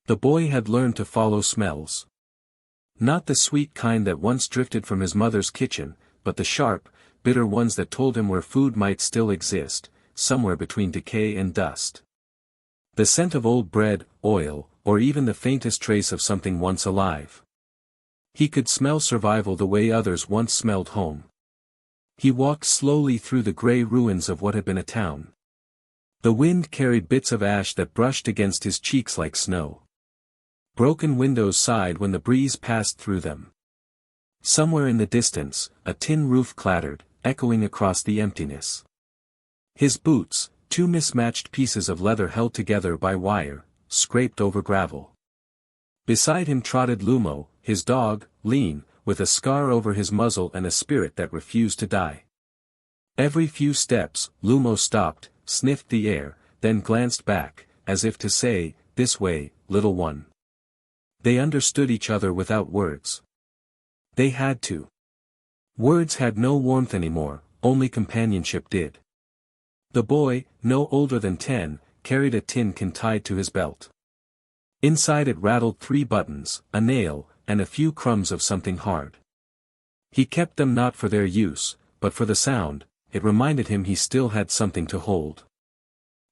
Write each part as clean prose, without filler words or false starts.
The boy had learned to follow smells. Not the sweet kind that once drifted from his mother's kitchen, but the sharp, bitter ones that told him where food might still exist, somewhere between decay and dust. The scent of old bread, oil, or even the faintest trace of something once alive. He could smell survival the way others once smelled home. He walked slowly through the gray ruins of what had been a town. The wind carried bits of ash that brushed against his cheeks like snow. Broken windows sighed when the breeze passed through them. Somewhere in the distance, a tin roof clattered, echoing across the emptiness. His boots, two mismatched pieces of leather held together by wire, scraped over gravel. Beside him trotted Lumo, his dog, lean, with a scar over his muzzle and a spirit that refused to die. Every few steps, Lumo stopped, sniffed the air, then glanced back, as if to say, "This way, little one." They understood each other without words. They had to. Words had no warmth anymore, only companionship did. The boy, no older than 10, carried a tin can tied to his belt. Inside it rattled 3 buttons, a nail, and a few crumbs of something hard. He kept them not for their use, but for the sound. It reminded him he still had something to hold.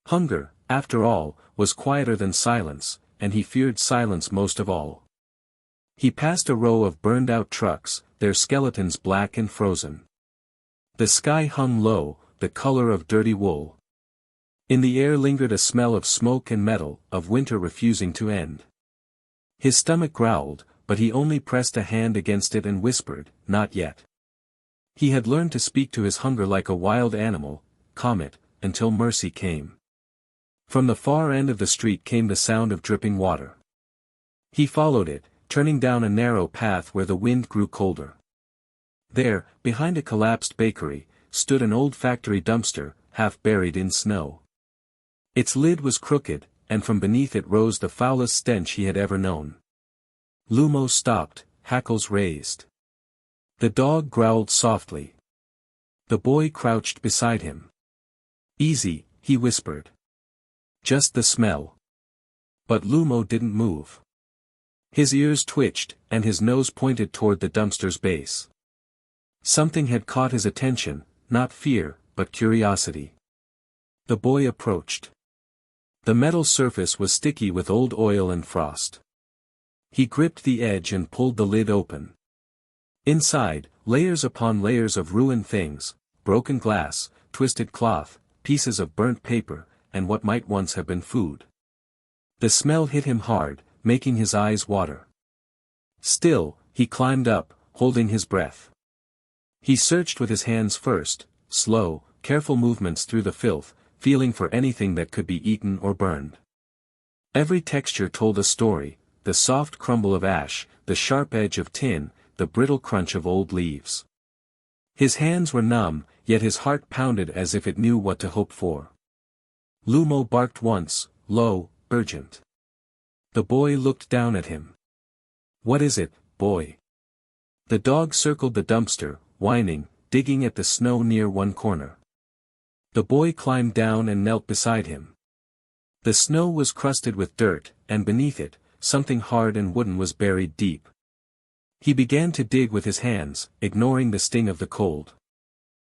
Hunger, after all, was quieter than silence, and he feared silence most of all. He passed a row of burned-out trucks, their skeletons black and frozen. The sky hung low, the color of dirty wool. In the air lingered a smell of smoke and metal, of winter refusing to end. His stomach growled, but he only pressed a hand against it and whispered, "Not yet." He had learned to speak to his hunger like a wild animal, calm it, until mercy came. From the far end of the street came the sound of dripping water. He followed it, turning down a narrow path where the wind grew colder. There, behind a collapsed bakery, stood an old factory dumpster, half buried in snow. Its lid was crooked, and from beneath it rose the foulest stench he had ever known. Lumo stopped, hackles raised. The dog growled softly. The boy crouched beside him. "Easy," he whispered. "Just the smell." But Lumo didn't move. His ears twitched, and his nose pointed toward the dumpster's base. Something had caught his attention, not fear, but curiosity. The boy approached. The metal surface was sticky with old oil and frost. He gripped the edge and pulled the lid open. Inside, layers upon layers of ruined things, broken glass, twisted cloth, pieces of burnt paper, and what might once have been food. The smell hit him hard, making his eyes water. Still, he climbed up, holding his breath. He searched with his hands first, slow, careful movements through the filth, feeling for anything that could be eaten or burned. Every texture told a story, the soft crumble of ash, the sharp edge of tin, the brittle crunch of old leaves. His hands were numb, yet his heart pounded as if it knew what to hope for. Lumo barked once, low, urgent. The boy looked down at him. "What is it, boy?" The dog circled the dumpster, whining, digging at the snow near one corner. The boy climbed down and knelt beside him. The snow was crusted with dirt, and beneath it, something hard and wooden was buried deep. He began to dig with his hands, ignoring the sting of the cold.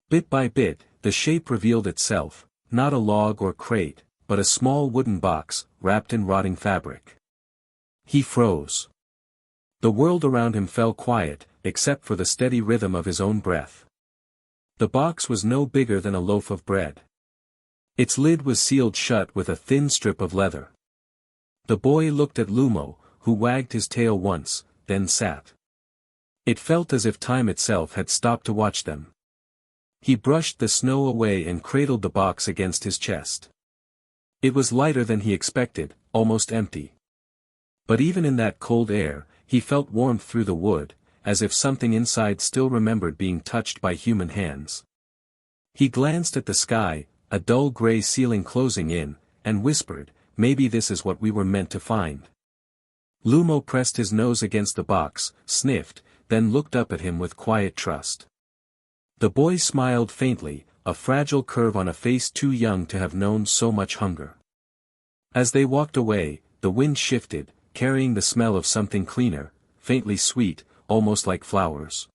Bit by bit, the shape revealed itself, not a log or crate, but a small wooden box, wrapped in rotting fabric. He froze. The world around him fell quiet, except for the steady rhythm of his own breath. The box was no bigger than a loaf of bread. Its lid was sealed shut with a thin strip of leather. The boy looked at Lumo, who wagged his tail once, then sat. It felt as if time itself had stopped to watch them. He brushed the snow away and cradled the box against his chest. It was lighter than he expected, almost empty. But even in that cold air, he felt warmth through the wood, as if something inside still remembered being touched by human hands. He glanced at the sky, a dull gray ceiling closing in, and whispered, "Maybe this is what we were meant to find." Lumo pressed his nose against the box, sniffed, then looked up at him with quiet trust. The boy smiled faintly, a fragile curve on a face too young to have known so much hunger. As they walked away, the wind shifted, carrying the smell of something cleaner, faintly sweet, almost like flowers.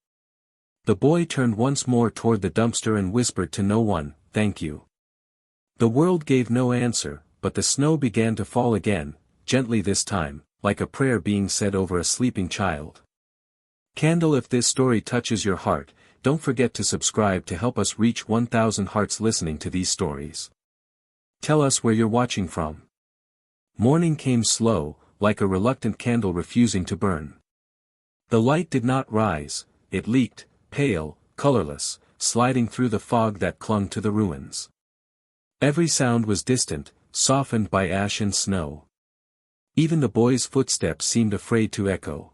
The boy turned once more toward the dumpster and whispered to no one, "Thank you." The world gave no answer, but the snow began to fall again, gently this time, like a prayer being said over a sleeping child. Candle, if this story touches your heart, don't forget to subscribe to help us reach 1,000 hearts listening to these stories. Tell us where you're watching from. Morning came slow, like a reluctant candle refusing to burn. The light did not rise, it leaked, pale, colorless, sliding through the fog that clung to the ruins. Every sound was distant, softened by ash and snow. Even the boy's footsteps seemed afraid to echo.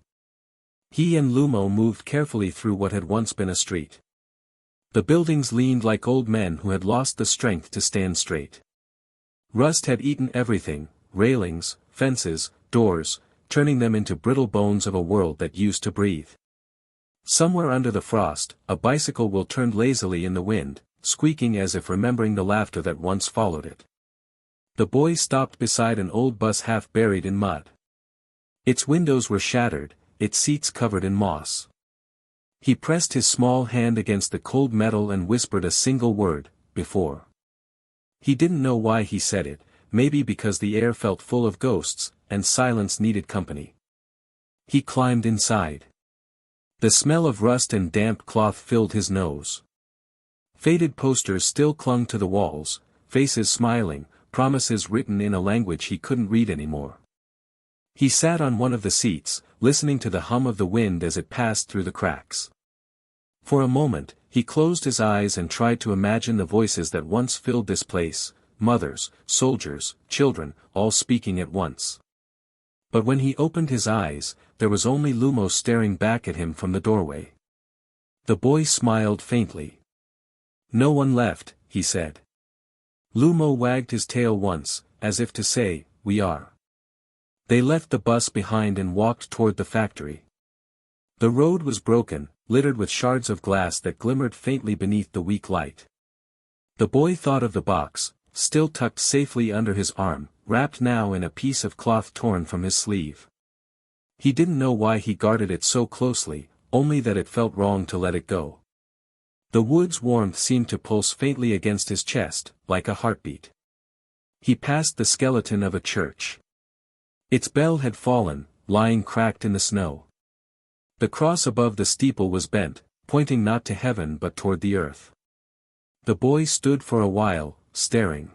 He and Lumo moved carefully through what had once been a street. The buildings leaned like old men who had lost the strength to stand straight. Rust had eaten everything, railings, fences, doors, turning them into brittle bones of a world that used to breathe. Somewhere under the frost, a bicycle wheel turned lazily in the wind, squeaking as if remembering the laughter that once followed it. The boy stopped beside an old bus half buried in mud. Its windows were shattered, its seats covered in moss. He pressed his small hand against the cold metal and whispered a single word, "Before." He didn't know why he said it, maybe because the air felt full of ghosts, and silence needed company. He climbed inside. The smell of rust and damp cloth filled his nose. Faded posters still clung to the walls, faces smiling, promises written in a language he couldn't read anymore. He sat on one of the seats, listening to the hum of the wind as it passed through the cracks. For a moment, he closed his eyes and tried to imagine the voices that once filled this place, mothers, soldiers, children, all speaking at once. But when he opened his eyes, there was only Lumo staring back at him from the doorway. The boy smiled faintly. "No one left," he said. Lumo wagged his tail once, as if to say, "We are." They left the bus behind and walked toward the factory. The road was broken, littered with shards of glass that glimmered faintly beneath the weak light. The boy thought of the box, still tucked safely under his arm, wrapped now in a piece of cloth torn from his sleeve. He didn't know why he guarded it so closely, only that it felt wrong to let it go. The wood's warmth seemed to pulse faintly against his chest, like a heartbeat. He passed the skeleton of a church. Its bell had fallen, lying cracked in the snow. The cross above the steeple was bent, pointing not to heaven but toward the earth. The boy stood for a while, staring.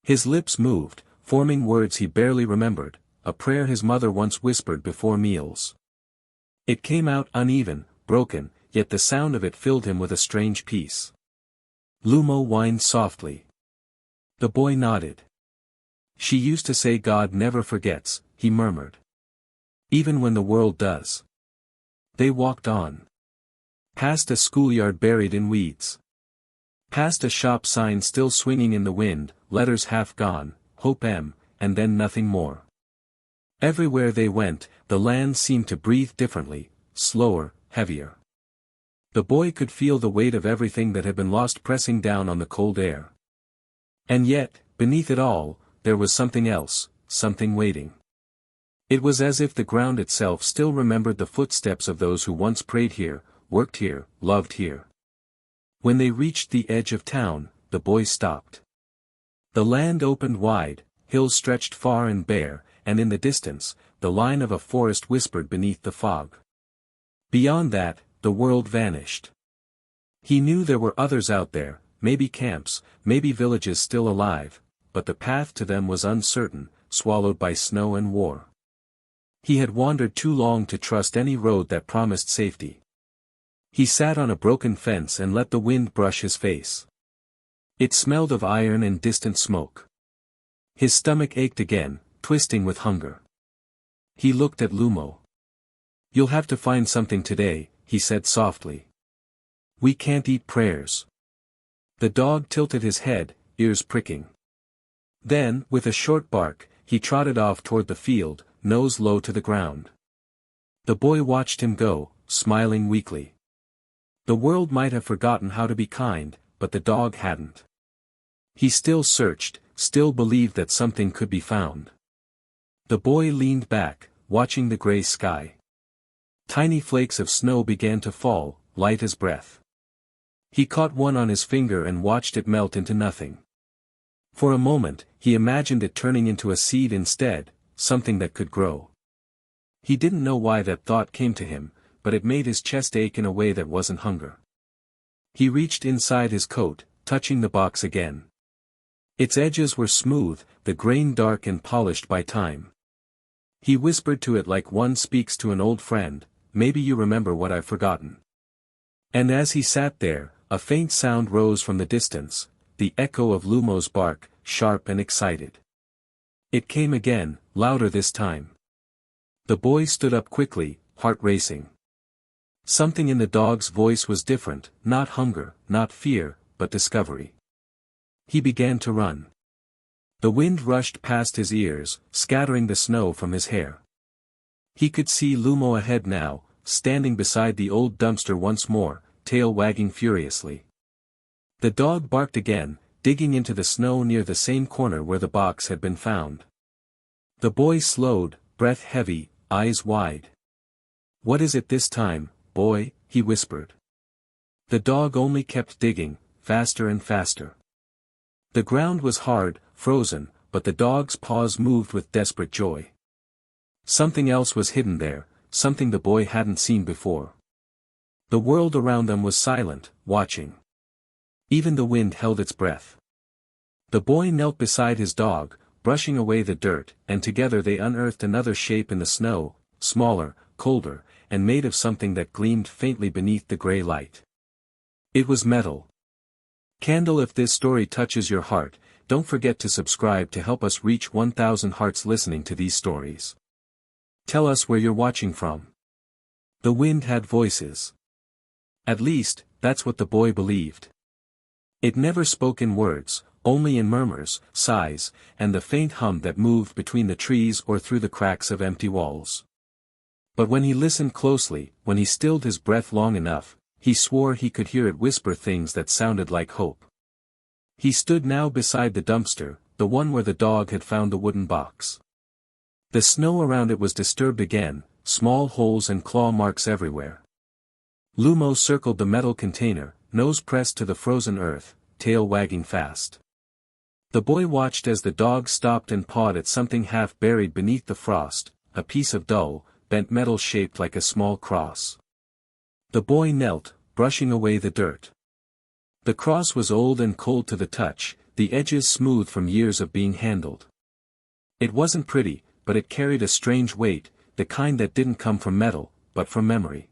His lips moved, forming words he barely remembered, a prayer his mother once whispered before meals. It came out uneven, broken, yet the sound of it filled him with a strange peace. Lumo whined softly. The boy nodded. "She used to say God never forgets," he murmured. "Even when the world does." They walked on. Past a schoolyard buried in weeds. Past a shop sign still swinging in the wind, letters half gone, Hope M, and then nothing more. Everywhere they went, the land seemed to breathe differently, slower, heavier. The boy could feel the weight of everything that had been lost pressing down on the cold air. And yet, beneath it all, there was something else, something waiting. It was as if the ground itself still remembered the footsteps of those who once prayed here, worked here, loved here. When they reached the edge of town, the boy stopped. The land opened wide, hills stretched far and bare, and in the distance, the line of a forest whispered beneath the fog. Beyond that, the world vanished. He knew there were others out there, maybe camps, maybe villages still alive, but the path to them was uncertain, swallowed by snow and war. He had wandered too long to trust any road that promised safety. He sat on a broken fence and let the wind brush his face. It smelled of iron and distant smoke. His stomach ached again, twisting with hunger. He looked at Lumo. "You'll have to find something today," he said softly. "We can't eat prayers." The dog tilted his head, ears pricking. Then, with a short bark, he trotted off toward the field, nose low to the ground. The boy watched him go, smiling weakly. The world might have forgotten how to be kind, but the dog hadn't. He still searched, still believed that something could be found. The boy leaned back, watching the gray sky. Tiny flakes of snow began to fall, light as breath. He caught one on his finger and watched it melt into nothing. For a moment, he imagined it turning into a seed instead, something that could grow. He didn't know why that thought came to him, but it made his chest ache in a way that wasn't hunger. He reached inside his coat, touching the box again. Its edges were smooth, the grain dark and polished by time. He whispered to it like one speaks to an old friend, "Maybe you remember what I've forgotten." And as he sat there, a faint sound rose from the distance, the echo of Lumo's bark, sharp and excited. It came again, louder this time. The boy stood up quickly, heart racing. Something in the dog's voice was different, not hunger, not fear, but discovery. He began to run. The wind rushed past his ears, scattering the snow from his hair. He could see Lumo ahead now, standing beside the old dumpster once more, tail wagging furiously. The dog barked again, digging into the snow near the same corner where the box had been found. The boy slowed, breath heavy, eyes wide. "What is it this time, boy?" he whispered. The dog only kept digging, faster and faster. The ground was hard, frozen, but the dog's paws moved with desperate joy. Something else was hidden there, something the boy hadn't seen before. The world around them was silent, watching. Even the wind held its breath. The boy knelt beside his dog, brushing away the dirt, and together they unearthed another shape in the snow, smaller, colder, and made of something that gleamed faintly beneath the gray light. It was metal. Candle, if this story touches your heart, don't forget to subscribe to help us reach 1,000 hearts listening to these stories. Tell us where you're watching from. The wind had voices. At least, that's what the boy believed. It never spoke in words, only in murmurs, sighs, and the faint hum that moved between the trees or through the cracks of empty walls. But when he listened closely, when he stilled his breath long enough, he swore he could hear it whisper things that sounded like hope. He stood now beside the dumpster, the one where the dog had found the wooden box. The snow around it was disturbed again, small holes and claw marks everywhere. Lumo circled the metal container, nose pressed to the frozen earth, tail wagging fast. The boy watched as the dog stopped and pawed at something half buried beneath the frost, a piece of dull, bent metal shaped like a small cross. The boy knelt, brushing away the dirt. The cross was old and cold to the touch, the edges smooth from years of being handled. It wasn't pretty, but it carried a strange weight, the kind that didn't come from metal, but from memory.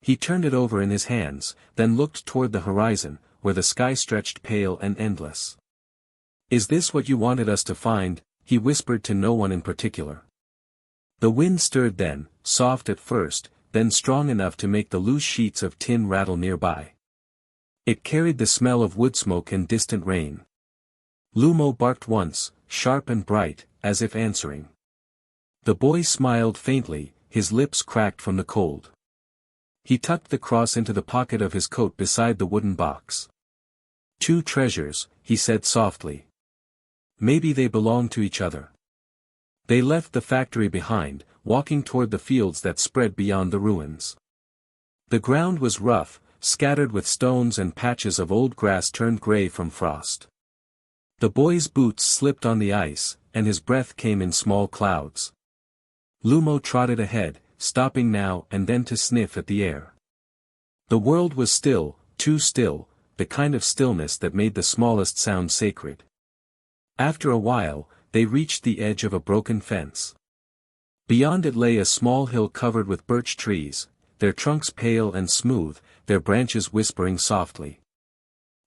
He turned it over in his hands, then looked toward the horizon, where the sky stretched pale and endless. "Is this what you wanted us to find?" he whispered to no one in particular. The wind stirred then, soft at first, then strong enough to make the loose sheets of tin rattle nearby. It carried the smell of wood smoke and distant rain. Lumo barked once, sharp and bright, as if answering. The boy smiled faintly, his lips cracked from the cold. He tucked the cross into the pocket of his coat beside the wooden box. "Two treasures," he said softly. "Maybe they belong to each other." They left the factory behind, walking toward the fields that spread beyond the ruins. The ground was rough, scattered with stones and patches of old grass turned gray from frost. The boy's boots slipped on the ice, and his breath came in small clouds. Lumo trotted ahead, stopping now and then to sniff at the air. The world was still, too still, the kind of stillness that made the smallest sound sacred. After a while, they reached the edge of a broken fence. Beyond it lay a small hill covered with birch trees, their trunks pale and smooth, their branches whispering softly.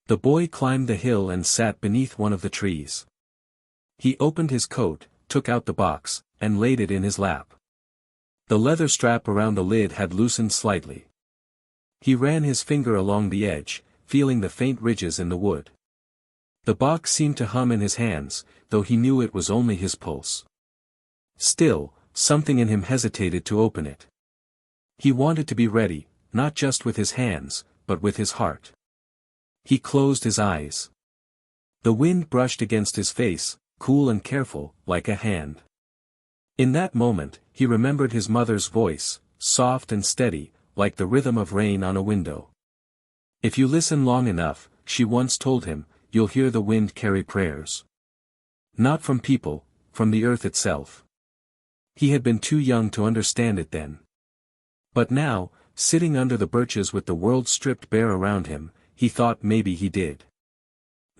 The boy climbed the hill and sat beneath one of the trees. He opened his coat, took out the box, and laid it in his lap. The leather strap around the lid had loosened slightly. He ran his finger along the edge, feeling the faint ridges in the wood. The box seemed to hum in his hands, though he knew it was only his pulse. Still, something in him hesitated to open it. He wanted to be ready, not just with his hands, but with his heart. He closed his eyes. The wind brushed against his face, cool and careful, like a hand. In that moment, he remembered his mother's voice, soft and steady, like the rhythm of rain on a window. If you listen long enough, she once told him, you'll hear the wind carry prayers. Not from people, from the earth itself. He had been too young to understand it then. But now, sitting under the birches with the world stripped bare around him, he thought maybe he did.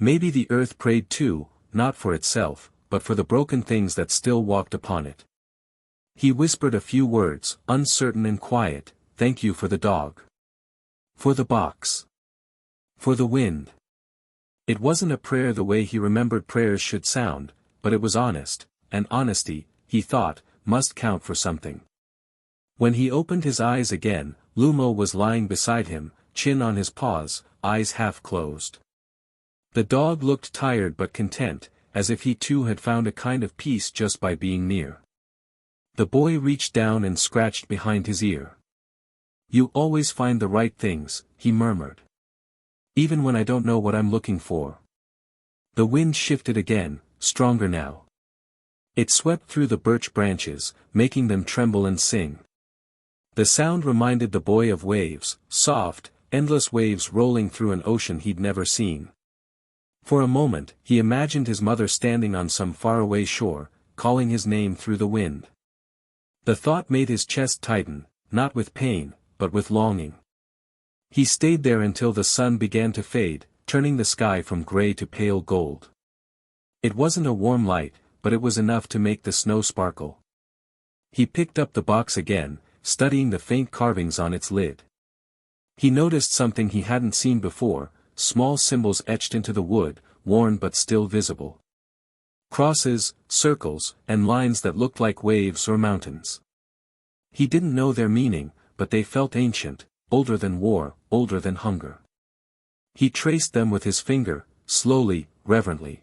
Maybe the earth prayed too, not for itself, but for the broken things that still walked upon it. He whispered a few words, uncertain and quiet, thank you for the dog. For the box. For the wind. It wasn't a prayer the way he remembered prayers should sound, but it was honest, and honesty, he thought, must count for something. When he opened his eyes again, Lumo was lying beside him, chin on his paws, eyes half closed. The dog looked tired but content, as if he too had found a kind of peace just by being near. The boy reached down and scratched behind his ear. You always find the right things, he murmured. Even when I don't know what I'm looking for. The wind shifted again, stronger now. It swept through the birch branches, making them tremble and sing. The sound reminded the boy of waves, soft, endless waves rolling through an ocean he'd never seen. For a moment, he imagined his mother standing on some faraway shore, calling his name through the wind. The thought made his chest tighten, not with pain, but with longing. He stayed there until the sun began to fade, turning the sky from gray to pale gold. It wasn't a warm light, but it was enough to make the snow sparkle. He picked up the box again, studying the faint carvings on its lid. He noticed something he hadn't seen before, small symbols etched into the wood, worn but still visible. Crosses, circles, and lines that looked like waves or mountains. He didn't know their meaning, but they felt ancient, older than war, older than hunger. He traced them with his finger, slowly, reverently.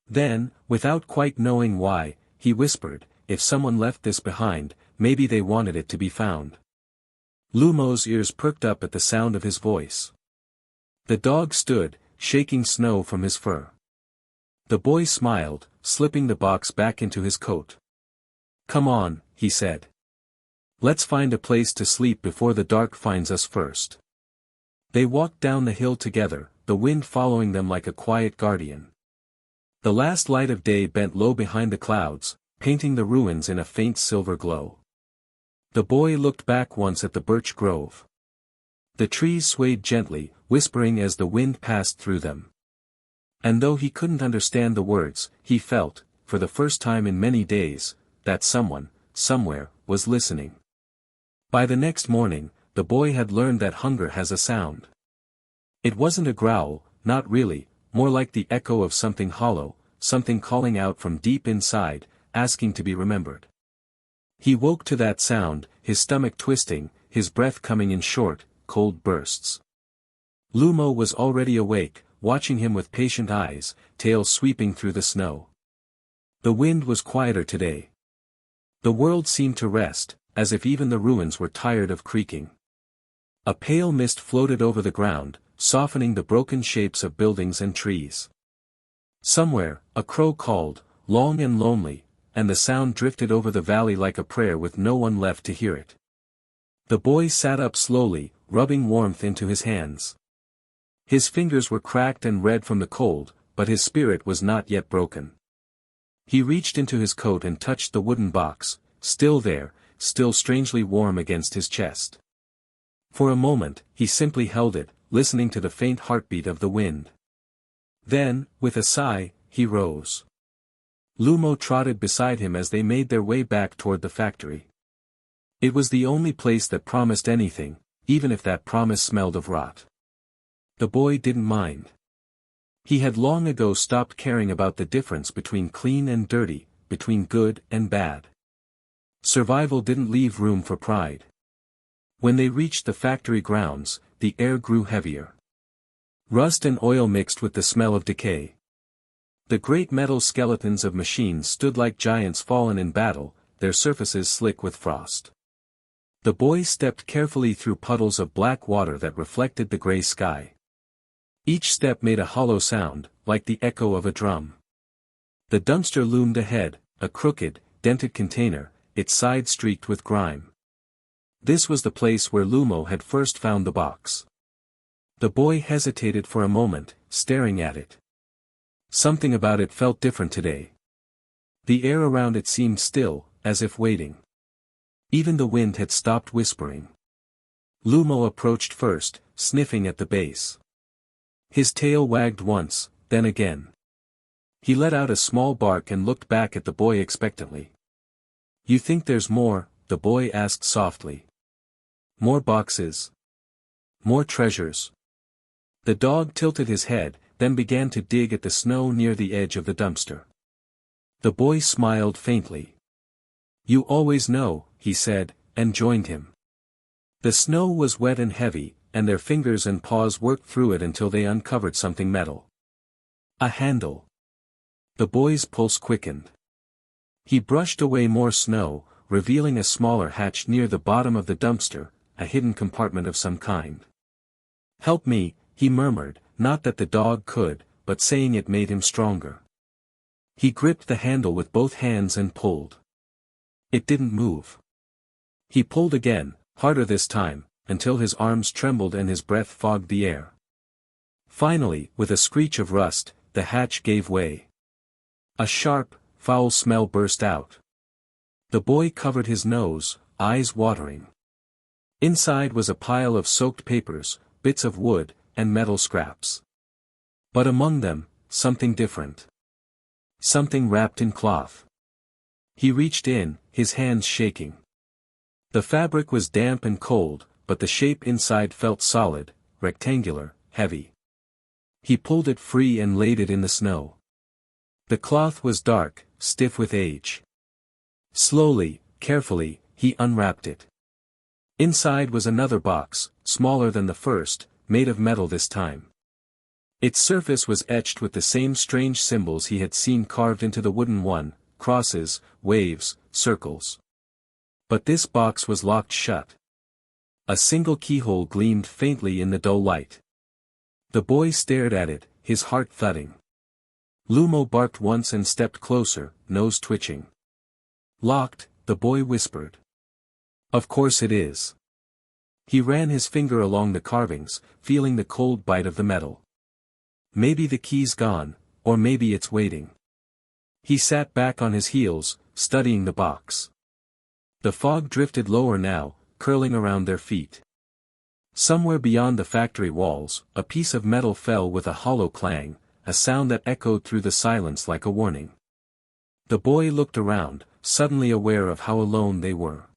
Then, without quite knowing why, he whispered, if someone left this behind, maybe they wanted it to be found. Lumo's ears perked up at the sound of his voice. The dog stood, shaking snow from his fur. The boy smiled, slipping the box back into his coat. Come on, he said. Let's find a place to sleep before the dark finds us first. They walked down the hill together, the wind following them like a quiet guardian. The last light of day bent low behind the clouds, painting the ruins in a faint silver glow. The boy looked back once at the birch grove. The trees swayed gently, whispering as the wind passed through them. And though he couldn't understand the words, he felt, for the first time in many days, that someone, somewhere, was listening. By the next morning, the boy had learned that hunger has a sound. It wasn't a growl, not really, more like the echo of something hollow, something calling out from deep inside, asking to be remembered. He woke to that sound, his stomach twisting, his breath coming in short, cold bursts. Lumo was already awake, watching him with patient eyes, tail sweeping through the snow. The wind was quieter today. The world seemed to rest, as if even the ruins were tired of creaking. A pale mist floated over the ground, softening the broken shapes of buildings and trees. Somewhere, a crow called, long and lonely, and the sound drifted over the valley like a prayer with no one left to hear it. The boy sat up slowly, rubbing warmth into his hands. His fingers were cracked and red from the cold, but his spirit was not yet broken. He reached into his coat and touched the wooden box, still there, still strangely warm against his chest. For a moment, he simply held it, listening to the faint heartbeat of the wind. Then, with a sigh, he rose. Lumo trotted beside him as they made their way back toward the factory. It was the only place that promised anything, even if that promise smelled of rot. The boy didn't mind. He had long ago stopped caring about the difference between clean and dirty, between good and bad. Survival didn't leave room for pride. When they reached the factory grounds, the air grew heavier. Rust and oil mixed with the smell of decay. The great metal skeletons of machines stood like giants fallen in battle, their surfaces slick with frost. The boy stepped carefully through puddles of black water that reflected the gray sky. Each step made a hollow sound, like the echo of a drum. The dumpster loomed ahead, a crooked, dented container, its side streaked with grime. This was the place where Lumo had first found the box. The boy hesitated for a moment, staring at it. Something about it felt different today. The air around it seemed still, as if waiting. Even the wind had stopped whispering. Lumo approached first, sniffing at the base. His tail wagged once, then again. He let out a small bark and looked back at the boy expectantly. "You think there's more?" the boy asked softly. "More boxes? More treasures?" The dog tilted his head, then began to dig at the snow near the edge of the dumpster. The boy smiled faintly. "You always know," he said, and joined him. The snow was wet and heavy, and their fingers and paws worked through it until they uncovered something metal. A handle. The boy's pulse quickened. He brushed away more snow, revealing a smaller hatch near the bottom of the dumpster, a hidden compartment of some kind. "Help me," he murmured, not that the dog could, but saying it made him stronger. He gripped the handle with both hands and pulled. It didn't move. He pulled again, harder this time, until his arms trembled and his breath fogged the air. Finally, with a screech of rust, the hatch gave way. A sharp, foul smell burst out. The boy covered his nose, eyes watering. Inside was a pile of soaked papers, bits of wood, and metal scraps. But among them, something different. Something wrapped in cloth. He reached in, his hands shaking. The fabric was damp and cold, but the shape inside felt solid, rectangular, heavy. He pulled it free and laid it in the snow. The cloth was dark, stiff with age. Slowly, carefully, he unwrapped it. Inside was another box, smaller than the first, made of metal this time. Its surface was etched with the same strange symbols he had seen carved into the wooden one, crosses, waves, circles. But this box was locked shut. A single keyhole gleamed faintly in the dull light. The boy stared at it, his heart thudding. Lumo barked once and stepped closer, nose twitching. "Locked," the boy whispered. "Of course it is." He ran his finger along the carvings, feeling the cold bite of the metal. Maybe the key's gone, or maybe it's waiting. He sat back on his heels, studying the box. The fog drifted lower now, curling around their feet. Somewhere beyond the factory walls, a piece of metal fell with a hollow clang, a sound that echoed through the silence like a warning. The boy looked around, suddenly aware of how alone they were.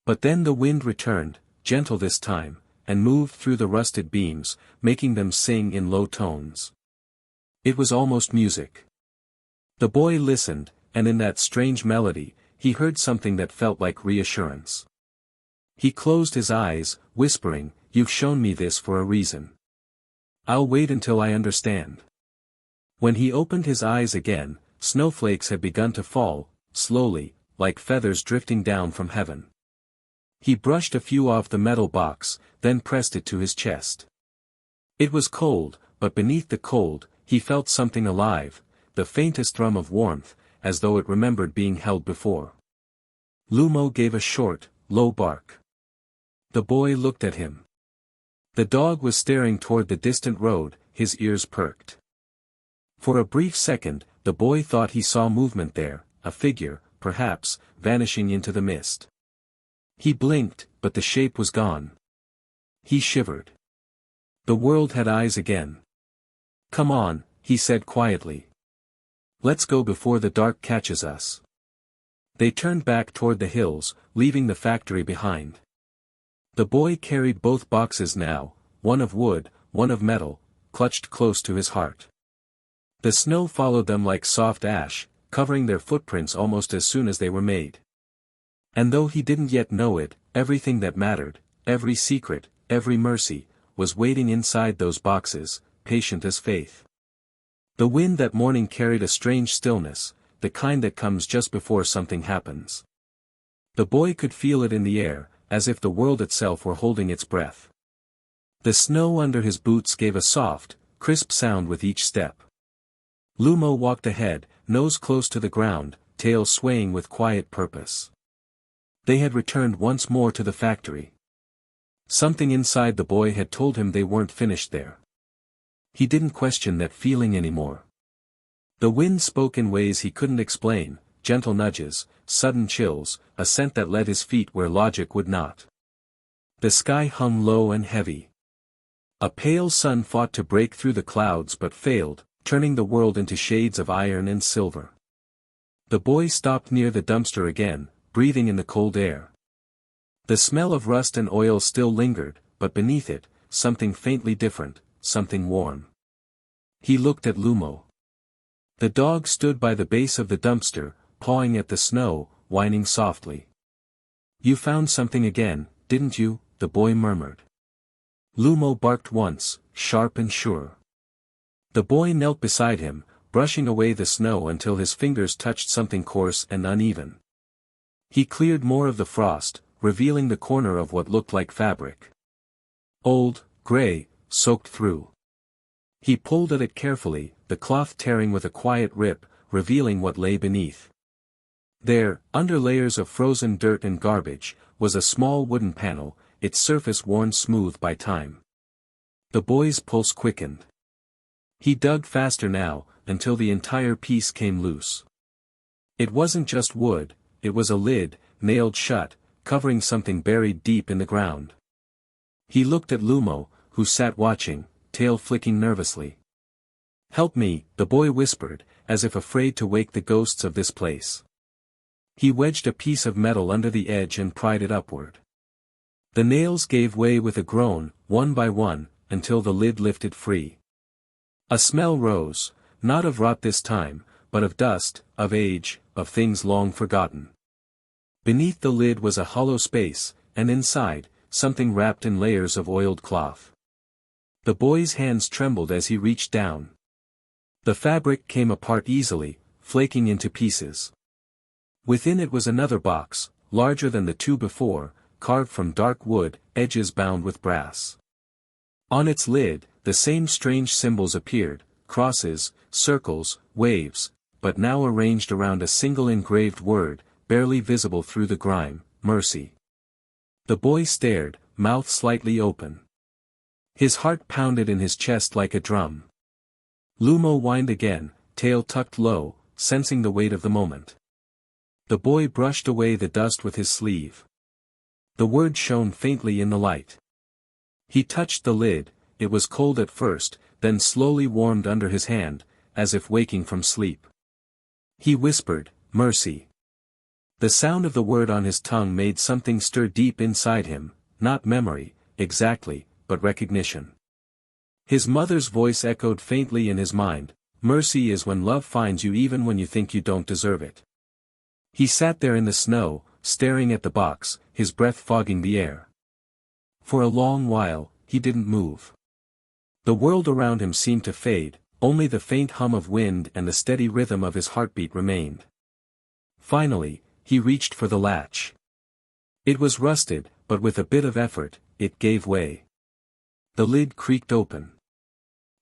But then the wind returned, gentle this time, and moved through the rusted beams, making them sing in low tones. It was almost music. The boy listened, and in that strange melody, he heard something that felt like reassurance. He closed his eyes, whispering, "You've shown me this for a reason. I'll wait until I understand." When he opened his eyes again, snowflakes had begun to fall, slowly, like feathers drifting down from heaven. He brushed a few off the metal box, then pressed it to his chest. It was cold, but beneath the cold, he felt something alive, the faintest thrum of warmth, as though it remembered being held before. Lumo gave a short, low bark. The boy looked at him. The dog was staring toward the distant road, his ears perked. For a brief second, the boy thought he saw movement there, a figure, perhaps, vanishing into the mist. He blinked, but the shape was gone. He shivered. The world had eyes again. "Come on," he said quietly. "Let's go before the dark catches us." They turned back toward the hills, leaving the factory behind. The boy carried both boxes now, one of wood, one of metal, clutched close to his heart. The snow followed them like soft ash, covering their footprints almost as soon as they were made. And though he didn't yet know it, everything that mattered, every secret, every mercy, was waiting inside those boxes, patient as faith. The wind that morning carried a strange stillness, the kind that comes just before something happens. The boy could feel it in the air, as if the world itself were holding its breath. The snow under his boots gave a soft, crisp sound with each step. Lumo walked ahead, nose close to the ground, tail swaying with quiet purpose. They had returned once more to the factory. Something inside the boy had told him they weren't finished there. He didn't question that feeling anymore. The wind spoke in ways he couldn't explain, gentle nudges, sudden chills, a scent that led his feet where logic would not. The sky hung low and heavy. A pale sun fought to break through the clouds but failed, turning the world into shades of iron and silver. The boy stopped near the dumpster again, breathing in the cold air. The smell of rust and oil still lingered, but beneath it, something faintly different, something warm. He looked at Lumo. The dog stood by the base of the dumpster, pawing at the snow, whining softly. "You found something again, didn't you?" the boy murmured. Lumo barked once, sharp and sure. The boy knelt beside him, brushing away the snow until his fingers touched something coarse and uneven. He cleared more of the frost, revealing the corner of what looked like fabric. Old, gray, soaked through. He pulled at it carefully, the cloth tearing with a quiet rip, revealing what lay beneath. There, under layers of frozen dirt and garbage, was a small wooden panel, its surface worn smooth by time. The boy's pulse quickened. He dug faster now, until the entire piece came loose. It wasn't just wood, it was a lid, nailed shut, covering something buried deep in the ground. He looked at Lumo, who sat watching, tail flicking nervously. "Help me," the boy whispered, as if afraid to wake the ghosts of this place. He wedged a piece of metal under the edge and pried it upward. The nails gave way with a groan, one by one, until the lid lifted free. A smell rose, not of rot this time, but of dust, of age, of things long forgotten. Beneath the lid was a hollow space, and inside, something wrapped in layers of oiled cloth. The boy's hands trembled as he reached down. The fabric came apart easily, flaking into pieces. Within it was another box, larger than the two before, carved from dark wood, edges bound with brass. On its lid, the same strange symbols appeared, crosses, circles, waves, but now arranged around a single engraved word, barely visible through the grime: mercy. The boy stared, mouth slightly open. His heart pounded in his chest like a drum. Lumo whined again, tail tucked low, sensing the weight of the moment. The boy brushed away the dust with his sleeve. The word shone faintly in the light. He touched the lid, it was cold at first, then slowly warmed under his hand, as if waking from sleep. He whispered, "Mercy." The sound of the word on his tongue made something stir deep inside him, not memory, exactly, but recognition. His mother's voice echoed faintly in his mind, "Mercy is when love finds you even when you think you don't deserve it." He sat there in the snow, staring at the box, his breath fogging the air. For a long while, he didn't move. The world around him seemed to fade, only the faint hum of wind and the steady rhythm of his heartbeat remained. Finally, he reached for the latch. It was rusted, but with a bit of effort, it gave way. The lid creaked open.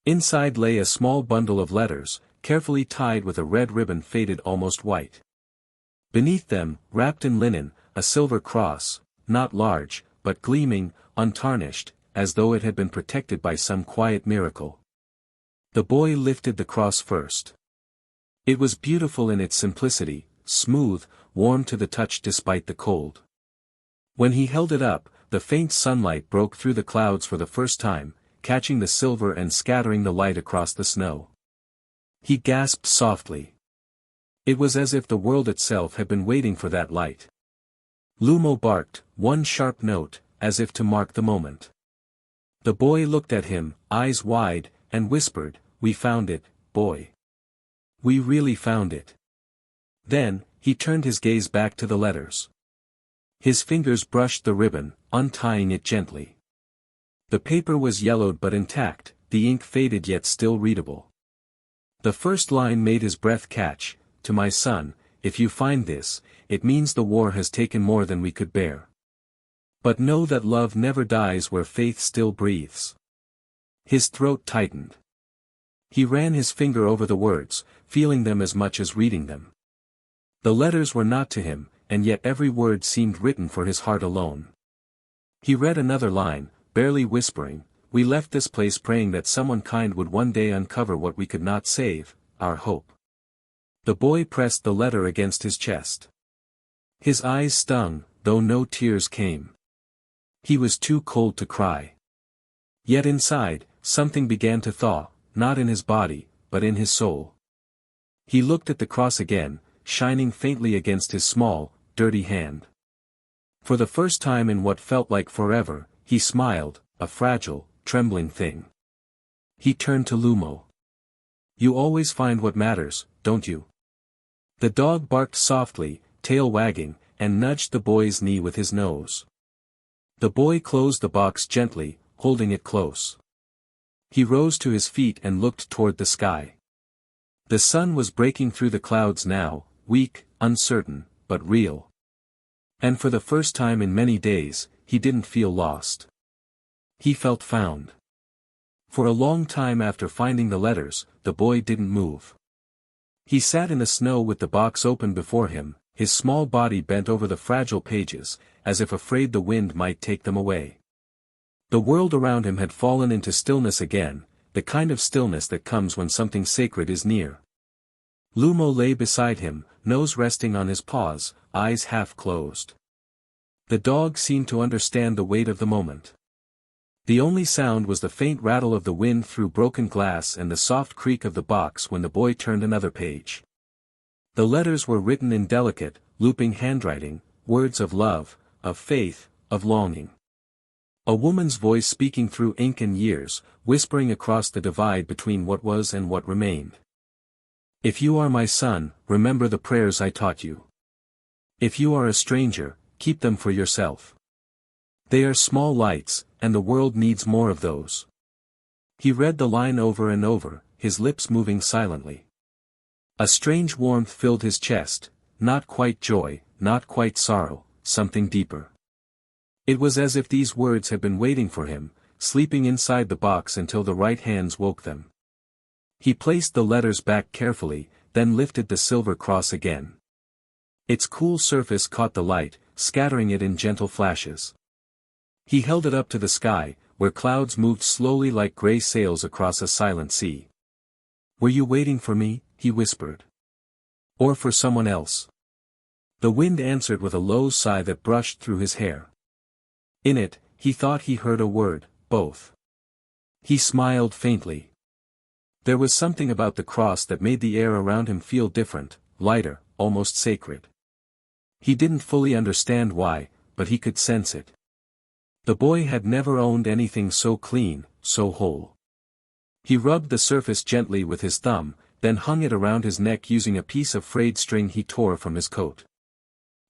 Inside lay a small bundle of letters, carefully tied with a red ribbon faded almost white. Beneath them, wrapped in linen, a silver cross, not large, but gleaming, untarnished, as though it had been protected by some quiet miracle. The boy lifted the cross first. It was beautiful in its simplicity, smooth, warm to the touch despite the cold. When he held it up, the faint sunlight broke through the clouds for the first time, catching the silver and scattering the light across the snow. He gasped softly. It was as if the world itself had been waiting for that light. Lumo barked, one sharp note, as if to mark the moment. The boy looked at him, eyes wide, and whispered, "We found it, boy. We really found it." Then, he turned his gaze back to the letters. His fingers brushed the ribbon, untying it gently. The paper was yellowed but intact, the ink faded yet still readable. The first line made his breath catch, "To my son, if you find this, it means the war has taken more than we could bear. But know that love never dies where faith still breathes." His throat tightened. He ran his finger over the words, feeling them as much as reading them. The letters were not to him, and yet every word seemed written for his heart alone. He read another line, barely whispering, "We left this place praying that someone kind would one day uncover what we could not save, our hope." The boy pressed the letter against his chest. His eyes stung, though no tears came. He was too cold to cry. Yet inside, something began to thaw, not in his body, but in his soul. He looked at the cross again, shining faintly against his small, dirty hand. For the first time in what felt like forever, he smiled, a fragile, trembling thing. He turned to Lumo. "You always find what matters, don't you?" The dog barked softly, tail wagging, and nudged the boy's knee with his nose. The boy closed the box gently, holding it close. He rose to his feet and looked toward the sky. The sun was breaking through the clouds now, weak, uncertain, but real. And for the first time in many days, he didn't feel lost. He felt found. For a long time after finding the letters, the boy didn't move. He sat in the snow with the box open before him, his small body bent over the fragile pages, as if afraid the wind might take them away. The world around him had fallen into stillness again, the kind of stillness that comes when something sacred is near. Lumo lay beside him, nose resting on his paws, eyes half closed. The dog seemed to understand the weight of the moment. The only sound was the faint rattle of the wind through broken glass and the soft creak of the box when the boy turned another page. The letters were written in delicate, looping handwriting, words of love, of faith, of longing. A woman's voice speaking through ink and years, whispering across the divide between what was and what remained. "If you are my son, remember the prayers I taught you. If you are a stranger, keep them for yourself. They are small lights, and the world needs more of those." He read the line over and over, his lips moving silently. A strange warmth filled his chest, not quite joy, not quite sorrow, something deeper. It was as if these words had been waiting for him, sleeping inside the box until the right hands woke them. He placed the letters back carefully, then lifted the silver cross again. Its cool surface caught the light, scattering it in gentle flashes. He held it up to the sky, where clouds moved slowly like gray sails across a silent sea. "Were you waiting for me?" he whispered. "Or for someone else?" The wind answered with a low sigh that brushed through his hair. In it, he thought he heard a word, both. He smiled faintly. There was something about the cross that made the air around him feel different, lighter, almost sacred. He didn't fully understand why, but he could sense it. The boy had never owned anything so clean, so whole. He rubbed the surface gently with his thumb, then hung it around his neck using a piece of frayed string he tore from his coat.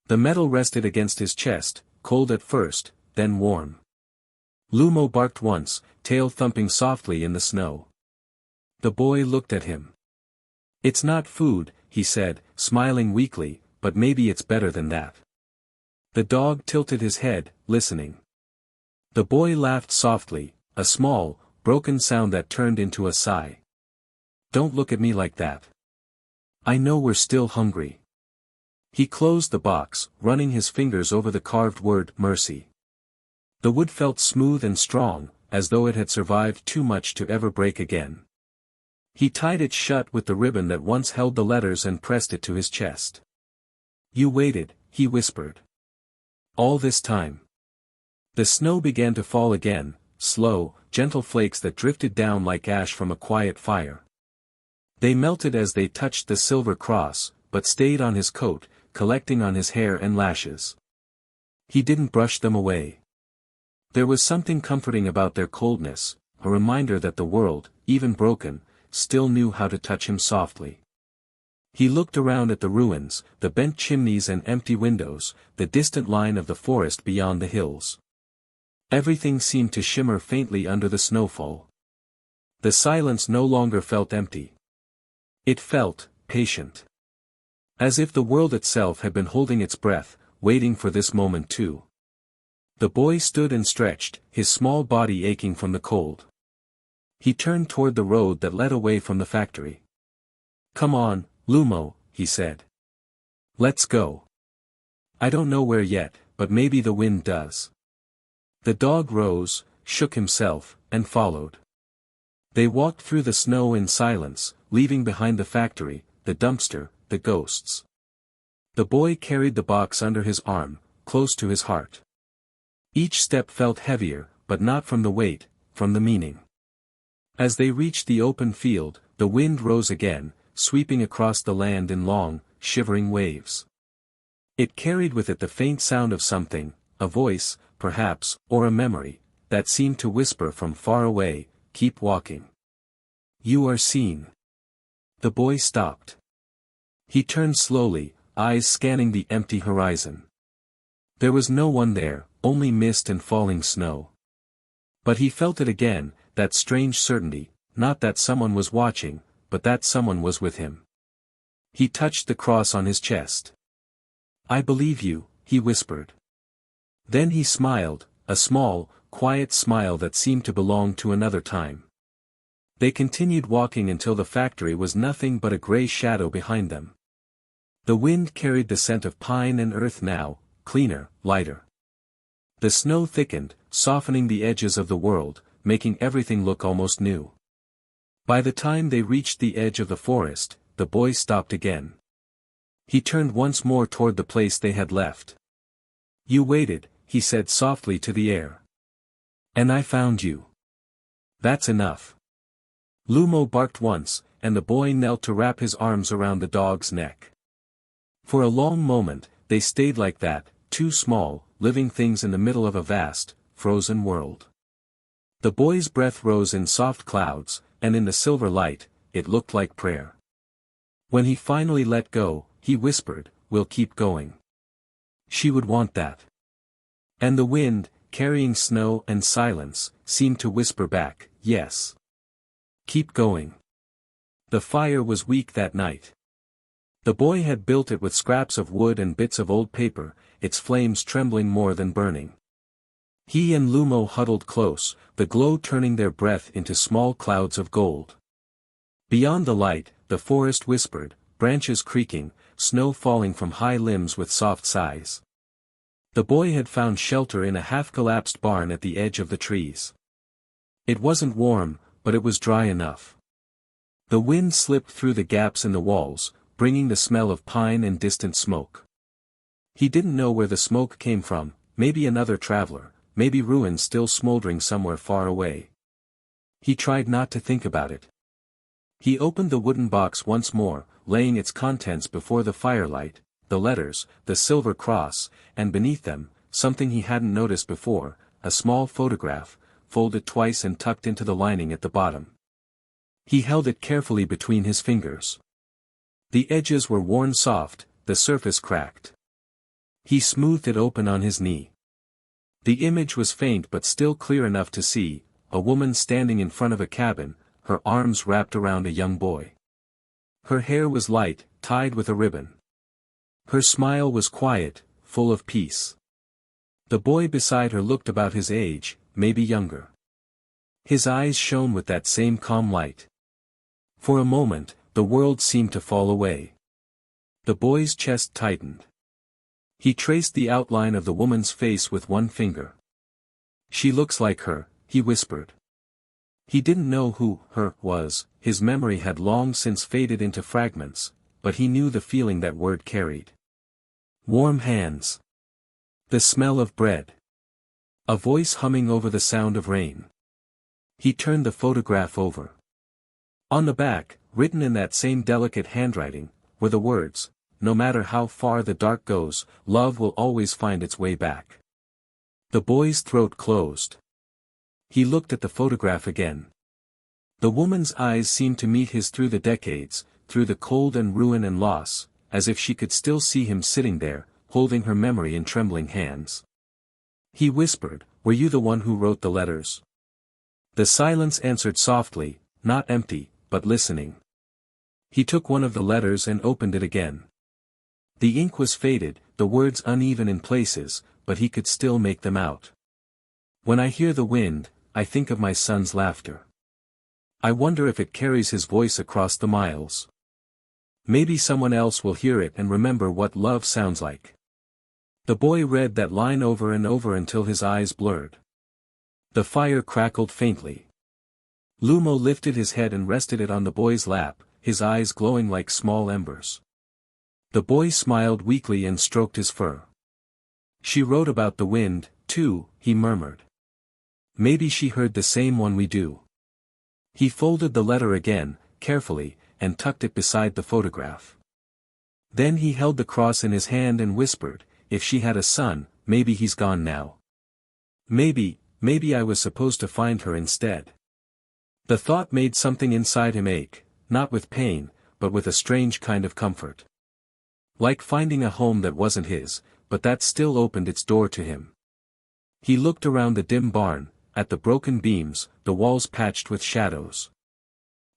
The metal rested against his chest, cold at first, then warm. Lumo barked once, tail thumping softly in the snow. The boy looked at him. "It's not food," he said, smiling weakly, "but maybe it's better than that." The dog tilted his head, listening. The boy laughed softly, a small, broken sound that turned into a sigh. "Don't look at me like that. I know we're still hungry." He closed the box, running his fingers over the carved word, "Mercy." The wood felt smooth and strong, as though it had survived too much to ever break again. He tied it shut with the ribbon that once held the letters and pressed it to his chest. "You waited," he whispered. "All this time." The snow began to fall again, slow, gentle flakes that drifted down like ash from a quiet fire. They melted as they touched the silver cross, but stayed on his coat, collecting on his hair and lashes. He didn't brush them away. There was something comforting about their coldness, a reminder that the world, even broken, still knew how to touch him softly. He looked around at the ruins, the bent chimneys and empty windows, the distant line of the forest beyond the hills. Everything seemed to shimmer faintly under the snowfall. The silence no longer felt empty. It felt patient. As if the world itself had been holding its breath, waiting for this moment too. The boy stood and stretched, his small body aching from the cold. He turned toward the road that led away from the factory. "Come on, Lumo," he said. Let's go. I don't know where yet, but maybe the wind does. The dog rose, shook himself, and followed. They walked through the snow in silence, leaving behind the factory, the dumpster, the ghosts. The boy carried the box under his arm, close to his heart. Each step felt heavier, but not from the weight, from the meaning. As they reached the open field, the wind rose again, sweeping across the land in long, shivering waves. It carried with it the faint sound of something, a voice, perhaps, or a memory, that seemed to whisper from far away, "Keep walking. You are seen." The boy stopped. He turned slowly, eyes scanning the empty horizon. There was no one there, only mist and falling snow. But he felt it again, that strange certainty, not that someone was watching, but that someone was with him. He touched the cross on his chest. "I believe you," he whispered. Then he smiled, a small, quiet smile that seemed to belong to another time. They continued walking until the factory was nothing but a gray shadow behind them. The wind carried the scent of pine and earth now, cleaner, lighter. The snow thickened, softening the edges of the world, making everything look almost new. By the time they reached the edge of the forest, the boy stopped again. He turned once more toward the place they had left. "You waited," he said softly to the air. "And I found you. That's enough." Lumo barked once, and the boy knelt to wrap his arms around the dog's neck. For a long moment, they stayed like that, two small, living things in the middle of a vast, frozen world. The boy's breath rose in soft clouds, and in the silver light, it looked like prayer. When he finally let go, he whispered, "We'll keep going." She would want that. And the wind, carrying snow and silence, seemed to whisper back, "Yes. Keep going." The fire was weak that night. The boy had built it with scraps of wood and bits of old paper, its flames trembling more than burning. He and Lumo huddled close, the glow turning their breath into small clouds of gold. Beyond the light, the forest whispered, branches creaking, snow falling from high limbs with soft sighs. The boy had found shelter in a half-collapsed barn at the edge of the trees. It wasn't warm, but it was dry enough. The wind slipped through the gaps in the walls, bringing the smell of pine and distant smoke. He didn't know where the smoke came from, maybe another traveler, maybe ruins still smoldering somewhere far away. He tried not to think about it. He opened the wooden box once more, laying its contents before the firelight, the letters, the silver cross, and beneath them, something he hadn't noticed before, a small photograph, folded twice and tucked into the lining at the bottom. He held it carefully between his fingers. The edges were worn soft, the surface cracked. He smoothed it open on his knee. The image was faint but still clear enough to see, a woman standing in front of a cabin, her arms wrapped around a young boy. Her hair was light, tied with a ribbon. Her smile was quiet, full of peace. The boy beside her looked about his age, maybe younger. His eyes shone with that same calm light. For a moment, the world seemed to fall away. The boy's chest tightened. He traced the outline of the woman's face with one finger. "She looks like her," he whispered. He didn't know who her was, his memory had long since faded into fragments, but he knew the feeling that word carried. Warm hands. The smell of bread. A voice humming over the sound of rain. He turned the photograph over. On the back, written in that same delicate handwriting, were the words, "No matter how far the dark goes, love will always find its way back." The boy's throat closed. He looked at the photograph again. The woman's eyes seemed to meet his through the decades, through the cold and ruin and loss, as if she could still see him sitting there, holding her memory in trembling hands. He whispered, "Were you the one who wrote the letters?" The silence answered softly, not empty, but listening. He took one of the letters and opened it again. The ink was faded, the words uneven in places, but he could still make them out. "When I hear the wind, I think of my son's laughter. I wonder if it carries his voice across the miles. Maybe someone else will hear it and remember what love sounds like. The boy read that line over and over until his eyes blurred. The fire crackled faintly. Lumo lifted his head and rested it on the boy's lap, his eyes glowing like small embers. The boy smiled weakly and stroked his fur. She wrote about the wind, too, he murmured. Maybe she heard the same one we do. He folded the letter again, carefully, and tucked it beside the photograph. Then he held the cross in his hand and whispered, if she had a son, maybe he's gone now. Maybe I was supposed to find her instead. The thought made something inside him ache, not with pain, but with a strange kind of comfort. Like finding a home that wasn't his, but that still opened its door to him. He looked around the dim barn, at the broken beams, the walls patched with shadows.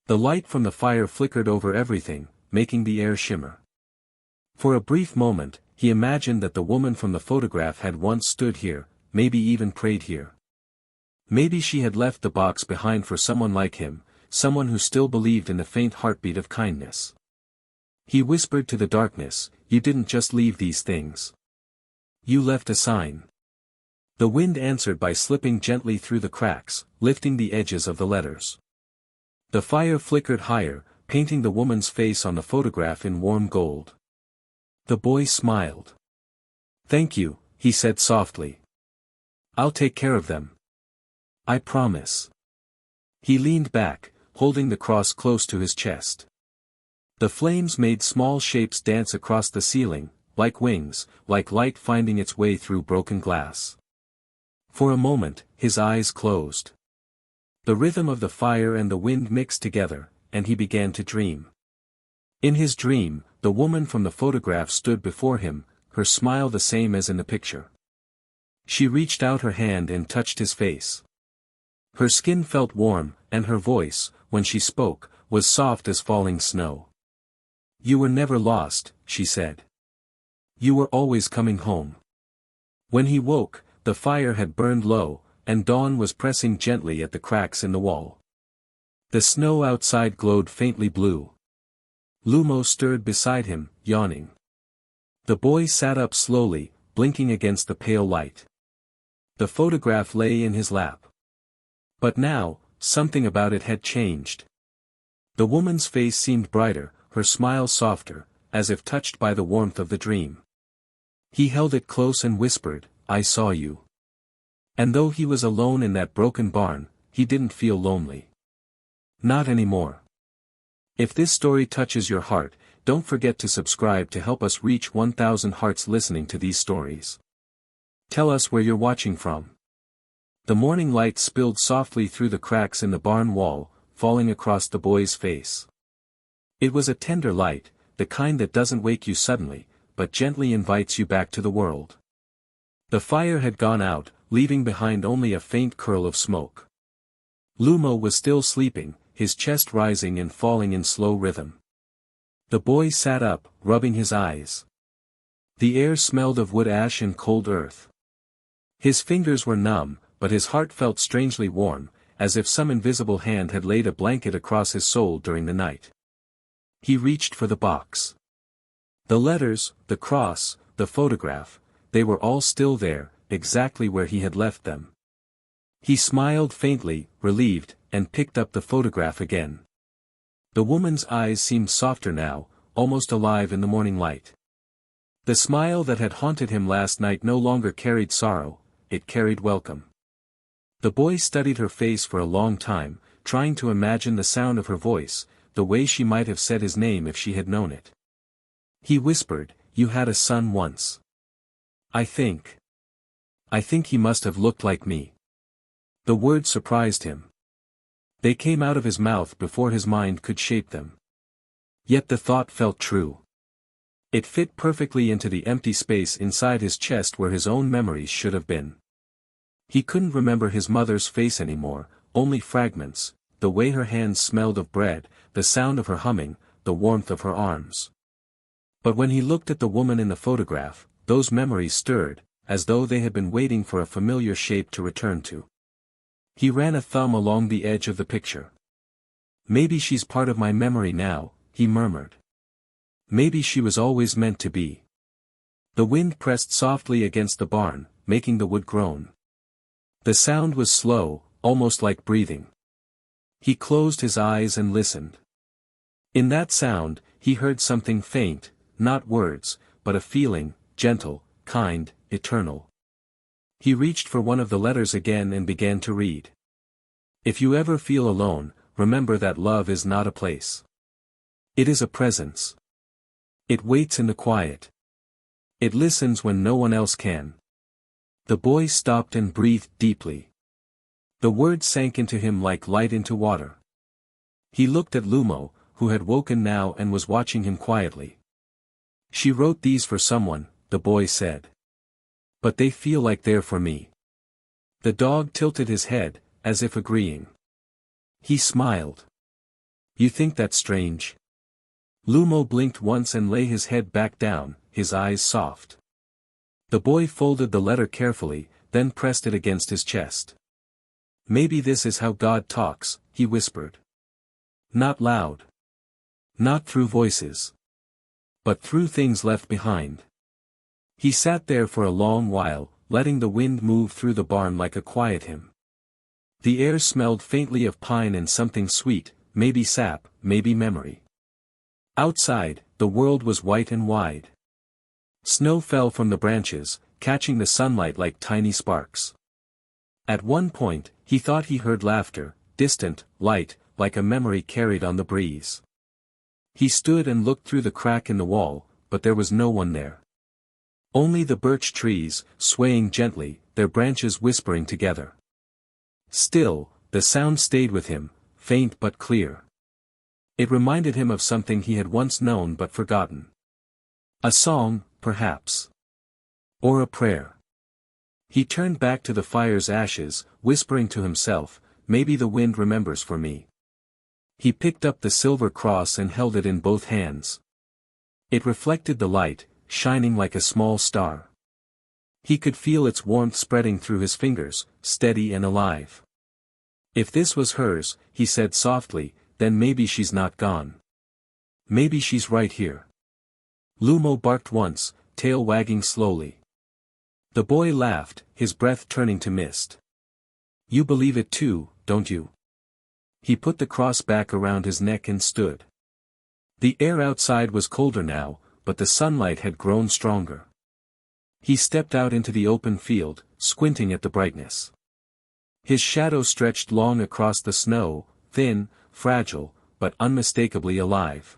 The light from the fire flickered over everything, making the air shimmer. For a brief moment, he imagined that the woman from the photograph had once stood here, maybe even prayed here. Maybe she had left the box behind for someone like him, someone who still believed in the faint heartbeat of kindness. He whispered to the darkness, you didn't just leave these things. You left a sign. The wind answered by slipping gently through the cracks, lifting the edges of the letters. The fire flickered higher, painting the woman's face on the photograph in warm gold. The boy smiled. Thank you, he said softly. I'll take care of them. I promise. He leaned back, holding the cross close to his chest. The flames made small shapes dance across the ceiling, like wings, like light finding its way through broken glass. For a moment, his eyes closed. The rhythm of the fire and the wind mixed together, and he began to dream. In his dream, the woman from the photograph stood before him, her smile the same as in the picture. She reached out her hand and touched his face. Her skin felt warm, and her voice, when she spoke, was soft as falling snow. You were never lost, she said. You were always coming home. When he woke, the fire had burned low, and dawn was pressing gently at the cracks in the wall. The snow outside glowed faintly blue. Lumo stirred beside him, yawning. The boy sat up slowly, blinking against the pale light. The photograph lay in his lap. But now, something about it had changed. The woman's face seemed brighter, her smile softer, as if touched by the warmth of the dream. He held it close and whispered, I saw you. And though he was alone in that broken barn, he didn't feel lonely. Not anymore. If this story touches your heart, don't forget to subscribe to help us reach 1,000 hearts listening to these stories. Tell us where you're watching from. The morning light spilled softly through the cracks in the barn wall, falling across the boy's face. It was a tender light, the kind that doesn't wake you suddenly, but gently invites you back to the world. The fire had gone out, leaving behind only a faint curl of smoke. Lumo was still sleeping, his chest rising and falling in slow rhythm. The boy sat up, rubbing his eyes. The air smelled of wood ash and cold earth. His fingers were numb, but his heart felt strangely warm, as if some invisible hand had laid a blanket across his soul during the night. He reached for the box. The letters, the cross, the photograph, they were all still there, exactly where he had left them. He smiled faintly, relieved, and picked up the photograph again. The woman's eyes seemed softer now, almost alive in the morning light. The smile that had haunted him last night no longer carried sorrow, it carried welcome. The boy studied her face for a long time, trying to imagine the sound of her voice, the way she might have said his name if she had known it. He whispered, you had a son once. I think he must have looked like me. The words surprised him. They came out of his mouth before his mind could shape them. Yet the thought felt true. It fit perfectly into the empty space inside his chest where his own memories should have been. He couldn't remember his mother's face anymore, only fragments, the way her hands smelled of bread, the sound of her humming, the warmth of her arms. But when he looked at the woman in the photograph, those memories stirred, as though they had been waiting for a familiar shape to return to. He ran a thumb along the edge of the picture. Maybe she's part of my memory now, he murmured. Maybe she was always meant to be. The wind pressed softly against the barn, making the wood groan. The sound was slow, almost like breathing. He closed his eyes and listened. In that sound, he heard something faint, not words, but a feeling, gentle, kind, eternal. He reached for one of the letters again and began to read. If you ever feel alone, remember that love is not a place. It is a presence. It waits in the quiet. It listens when no one else can. The boy stopped and breathed deeply. The words sank into him like light into water. He looked at Lumo, who had woken now and was watching him quietly. She wrote these for someone, the boy said. But they feel like they're for me. The dog tilted his head, as if agreeing. He smiled. You think that's strange? Lumo blinked once and lay his head back down, his eyes soft. The boy folded the letter carefully, then pressed it against his chest. Maybe this is how God talks, he whispered. Not loud. Not through voices. But through things left behind. He sat there for a long while, letting the wind move through the barn like a quiet hymn. The air smelled faintly of pine and something sweet, maybe sap, maybe memory. Outside, the world was white and wide. Snow fell from the branches, catching the sunlight like tiny sparks. At one point, he thought he heard laughter, distant, light, like a memory carried on the breeze. He stood and looked through the crack in the wall, but there was no one there. Only the birch trees, swaying gently, their branches whispering together. Still, the sound stayed with him, faint but clear. It reminded him of something he had once known but forgotten. A song, perhaps. Or a prayer. He turned back to the fire's ashes, whispering to himself, maybe the wind remembers for me. He picked up the silver cross and held it in both hands. It reflected the light, shining like a small star. He could feel its warmth spreading through his fingers, steady and alive. If this was hers, he said softly, then maybe she's not gone. Maybe she's right here. Lumo barked once, tail wagging slowly. The boy laughed, his breath turning to mist. You believe it too, don't you? He put the cross back around his neck and stood. The air outside was colder now, but the sunlight had grown stronger. He stepped out into the open field, squinting at the brightness. His shadow stretched long across the snow, thin, fragile, but unmistakably alive.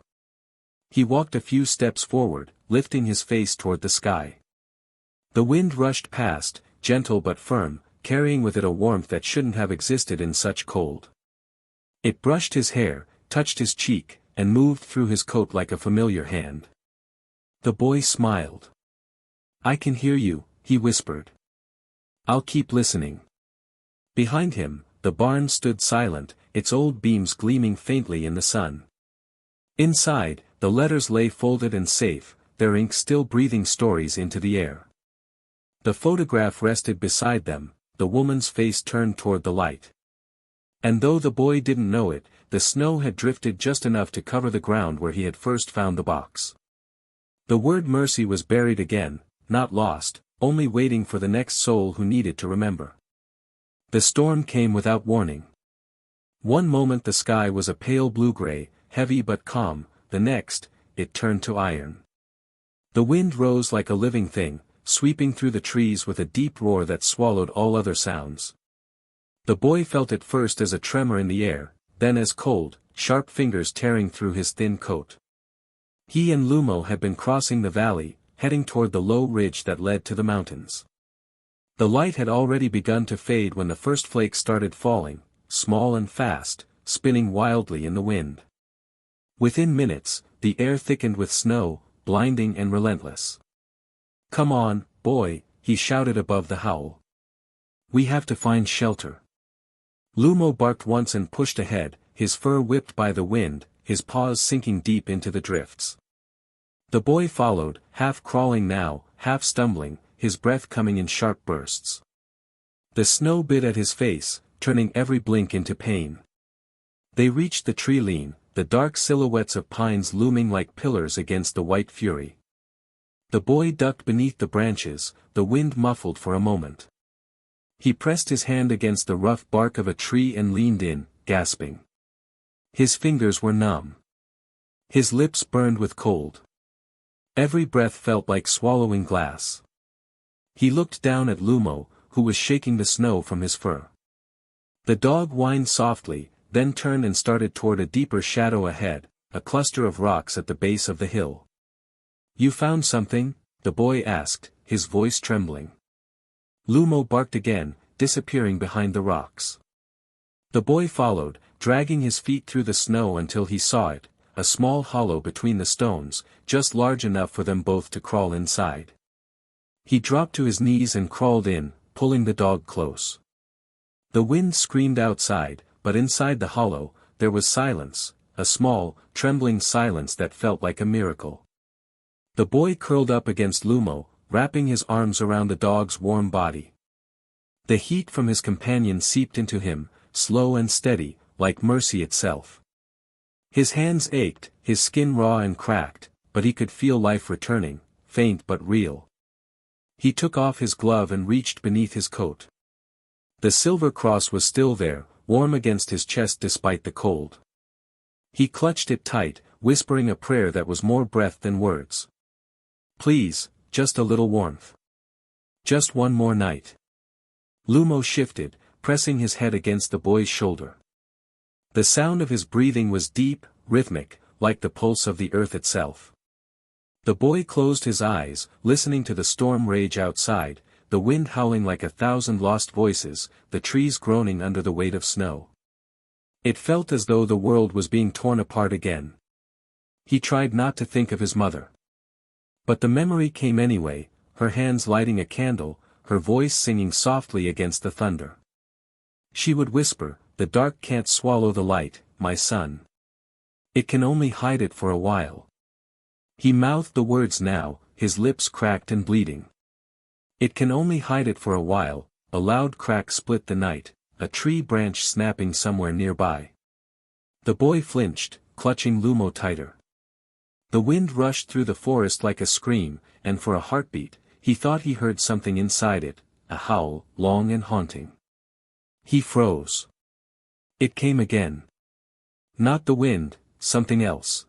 He walked a few steps forward, lifting his face toward the sky. The wind rushed past, gentle but firm, carrying with it a warmth that shouldn't have existed in such cold. It brushed his hair, touched his cheek, and moved through his coat like a familiar hand. The boy smiled. I can hear you, he whispered. I'll keep listening. Behind him, the barn stood silent, its old beams gleaming faintly in the sun. Inside, the letters lay folded and safe, their ink still breathing stories into the air. The photograph rested beside them, the woman's face turned toward the light. And though the boy didn't know it, the snow had drifted just enough to cover the ground where he had first found the box. The word mercy was buried again, not lost, only waiting for the next soul who needed to remember. The storm came without warning. One moment the sky was a pale blue-gray, heavy but calm, the next, it turned to iron. The wind rose like a living thing, sweeping through the trees with a deep roar that swallowed all other sounds. The boy felt it first as a tremor in the air, then as cold, sharp fingers tearing through his thin coat. He and Lumo had been crossing the valley, heading toward the low ridge that led to the mountains. The light had already begun to fade when the first flakes started falling, small and fast, spinning wildly in the wind. Within minutes, the air thickened with snow, blinding and relentless. Come on, boy, he shouted above the howl. We have to find shelter. Lumo barked once and pushed ahead, his fur whipped by the wind, his paws sinking deep into the drifts. The boy followed, half crawling now, half stumbling, his breath coming in sharp bursts. The snow bit at his face, turning every blink into pain. They reached the tree lean, the dark silhouettes of pines looming like pillars against the white fury. The boy ducked beneath the branches, the wind muffled for a moment. He pressed his hand against the rough bark of a tree and leaned in, gasping. His fingers were numb. His lips burned with cold. Every breath felt like swallowing glass. He looked down at Lumo, who was shaking the snow from his fur. The dog whined softly, then turned and started toward a deeper shadow ahead, a cluster of rocks at the base of the hill. "You found something?" the boy asked, his voice trembling. Lumo barked again, disappearing behind the rocks. The boy followed, dragging his feet through the snow until he saw it, a small hollow between the stones, just large enough for them both to crawl inside. He dropped to his knees and crawled in, pulling the dog close. The wind screamed outside, but inside the hollow, there was silence, a small, trembling silence that felt like a miracle. The boy curled up against Lumo, wrapping his arms around the dog's warm body. The heat from his companion seeped into him, slow and steady, like mercy itself. His hands ached, his skin raw and cracked, but he could feel life returning, faint but real. He took off his glove and reached beneath his coat. The silver cross was still there, warm against his chest despite the cold. He clutched it tight, whispering a prayer that was more breath than words. "Please, just a little warmth. Just one more night." Lumo shifted, pressing his head against the boy's shoulder. The sound of his breathing was deep, rhythmic, like the pulse of the earth itself. The boy closed his eyes, listening to the storm rage outside, the wind howling like 1,000 lost voices, the trees groaning under the weight of snow. It felt as though the world was being torn apart again. He tried not to think of his mother. But the memory came anyway, her hands lighting a candle, her voice singing softly against the thunder. She would whisper, "The dark can't swallow the light, my son. It can only hide it for a while." He mouthed the words now, his lips cracked and bleeding. "It can only hide it for a while." A loud crack split the night, a tree branch snapping somewhere nearby. The boy flinched, clutching Lumo tighter. The wind rushed through the forest like a scream, and for a heartbeat, he thought he heard something inside it, a howl, long and haunting. He froze. It came again. Not the wind, something else.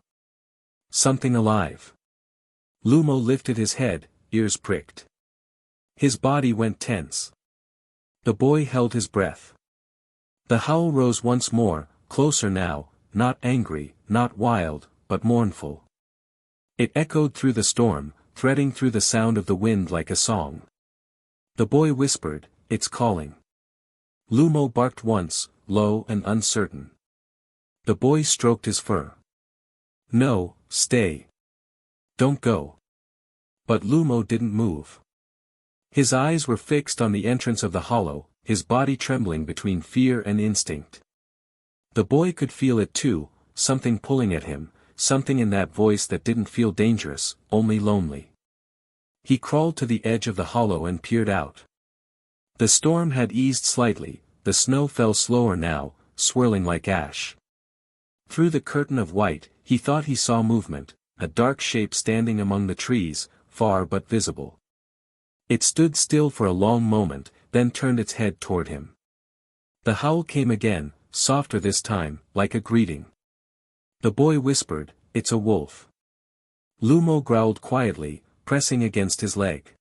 Something alive. Lumo lifted his head, ears pricked. His body went tense. The boy held his breath. The howl rose once more, closer now, not angry, not wild, but mournful. It echoed through the storm, threading through the sound of the wind like a song. The boy whispered, "It's calling." Lumo barked once, low and uncertain. The boy stroked his fur. "No, stay. Don't go." But Lumo didn't move. His eyes were fixed on the entrance of the hollow, his body trembling between fear and instinct. The boy could feel it too, something pulling at him, something in that voice that didn't feel dangerous, only lonely. He crawled to the edge of the hollow and peered out. The storm had eased slightly, the snow fell slower now, swirling like ash. Through the curtain of white, he thought he saw movement, a dark shape standing among the trees, far but visible. It stood still for a long moment, then turned its head toward him. The howl came again, softer this time, like a greeting. The boy whispered, "It's a wolf." Lumo growled quietly, pressing against his leg.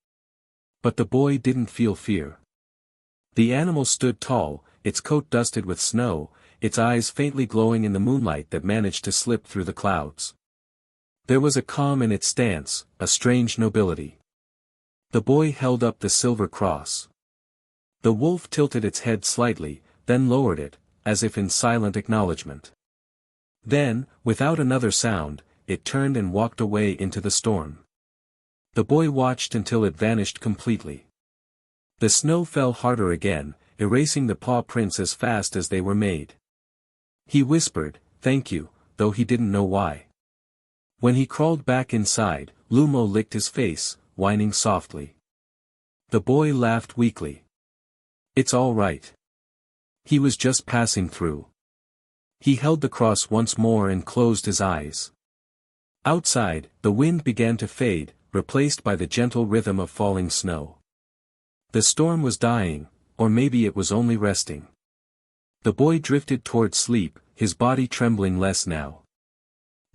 But the boy didn't feel fear. The animal stood tall, its coat dusted with snow, its eyes faintly glowing in the moonlight that managed to slip through the clouds. There was a calm in its stance, a strange nobility. The boy held up the silver cross. The wolf tilted its head slightly, then lowered it, as if in silent acknowledgement. Then, without another sound, it turned and walked away into the storm. The boy watched until it vanished completely. The snow fell harder again, erasing the paw prints as fast as they were made. He whispered, "Thank you," though he didn't know why. When he crawled back inside, Lumo licked his face, whining softly. The boy laughed weakly. "It's all right. He was just passing through." He held the cross once more and closed his eyes. Outside, the wind began to fade, replaced by the gentle rhythm of falling snow. The storm was dying, or maybe it was only resting. The boy drifted toward sleep, his body trembling less now.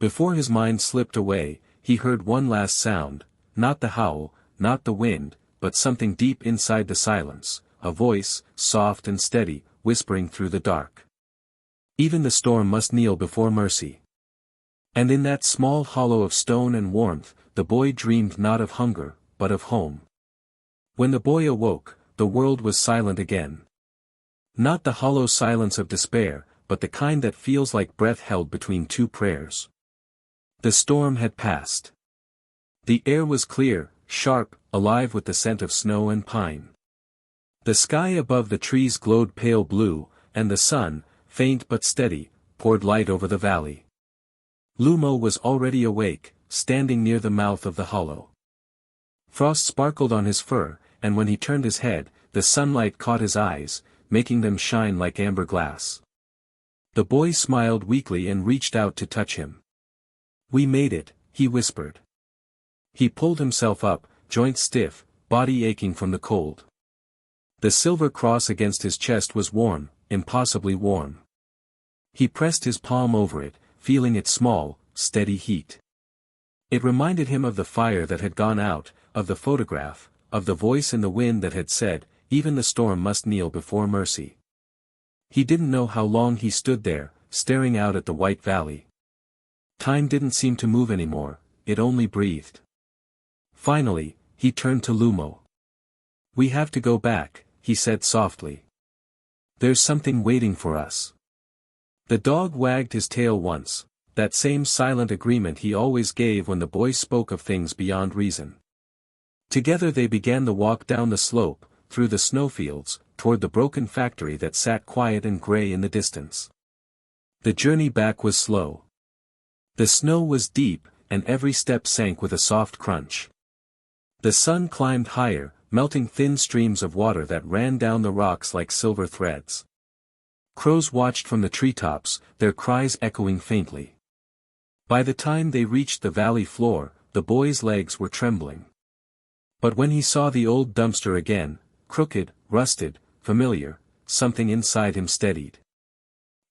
Before his mind slipped away, he heard one last sound, not the howl, not the wind, but something deep inside the silence, a voice, soft and steady, whispering through the dark. Even the storm must kneel before mercy. And in that small hollow of stone and warmth, the boy dreamed not of hunger, but of home. When the boy awoke, the world was silent again. Not the hollow silence of despair, but the kind that feels like breath held between two prayers. The storm had passed. The air was clear, sharp, alive with the scent of snow and pine. The sky above the trees glowed pale blue, and the sun, faint but steady, poured light over the valley. Lumo was already awake, standing near the mouth of the hollow. Frost sparkled on his fur, and when he turned his head, the sunlight caught his eyes, making them shine like amber glass. The boy smiled weakly and reached out to touch him. "We made it," he whispered. He pulled himself up, joints stiff, body aching from the cold. The silver cross against his chest was warm, impossibly warm. He pressed his palm over it, feeling its small, steady heat. It reminded him of the fire that had gone out, of the photograph, of the voice in the wind that had said, "Even the storm must kneel before mercy." He didn't know how long he stood there, staring out at the white valley. Time didn't seem to move anymore, it only breathed. Finally, he turned to Lumo. "We have to go back," he said softly. "There's something waiting for us." The dog wagged his tail once, that same silent agreement he always gave when the boy spoke of things beyond reason. Together they began the walk down the slope, through the snowfields, toward the broken factory that sat quiet and gray in the distance. The journey back was slow. The snow was deep, and every step sank with a soft crunch. The sun climbed higher, melting thin streams of water that ran down the rocks like silver threads. Crows watched from the treetops, their cries echoing faintly. By the time they reached the valley floor, the boy's legs were trembling. But when he saw the old dumpster again, crooked, rusted, familiar, something inside him steadied.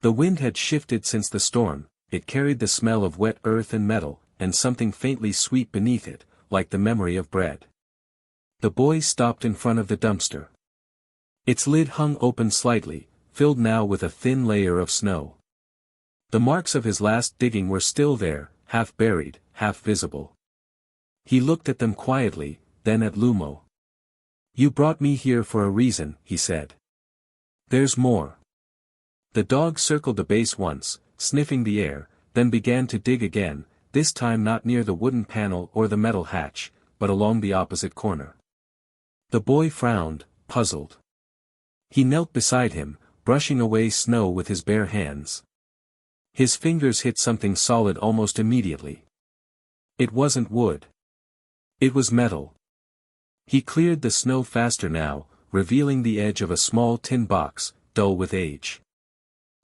The wind had shifted since the storm, it carried the smell of wet earth and metal, and something faintly sweet beneath it, like the memory of bread. The boy stopped in front of the dumpster. Its lid hung open slightly, filled now with a thin layer of snow. The marks of his last digging were still there, half buried, half visible. He looked at them quietly, then at Lumo. "You brought me here for a reason," he said. "There's more." The dog circled the base once, sniffing the air, then began to dig again, this time not near the wooden panel or the metal hatch, but along the opposite corner. The boy frowned, puzzled. He knelt beside him, brushing away snow with his bare hands. His fingers hit something solid almost immediately. It wasn't wood. It was metal. He cleared the snow faster now, revealing the edge of a small tin box, dull with age.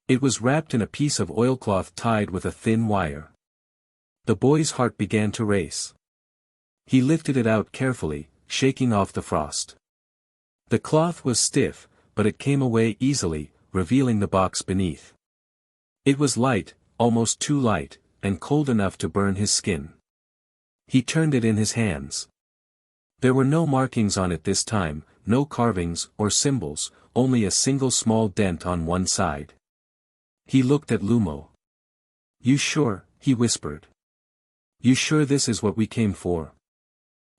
It was wrapped in a piece of oilcloth tied with a thin wire. The boy's heart began to race. He lifted it out carefully, shaking off the frost. The cloth was stiff, but it came away easily, revealing the box beneath. It was light, almost too light, and cold enough to burn his skin. He turned it in his hands. There were no markings on it this time, no carvings or symbols, only a single small dent on one side. He looked at Lumo. "You sure?" he whispered. "You sure this is what we came for?"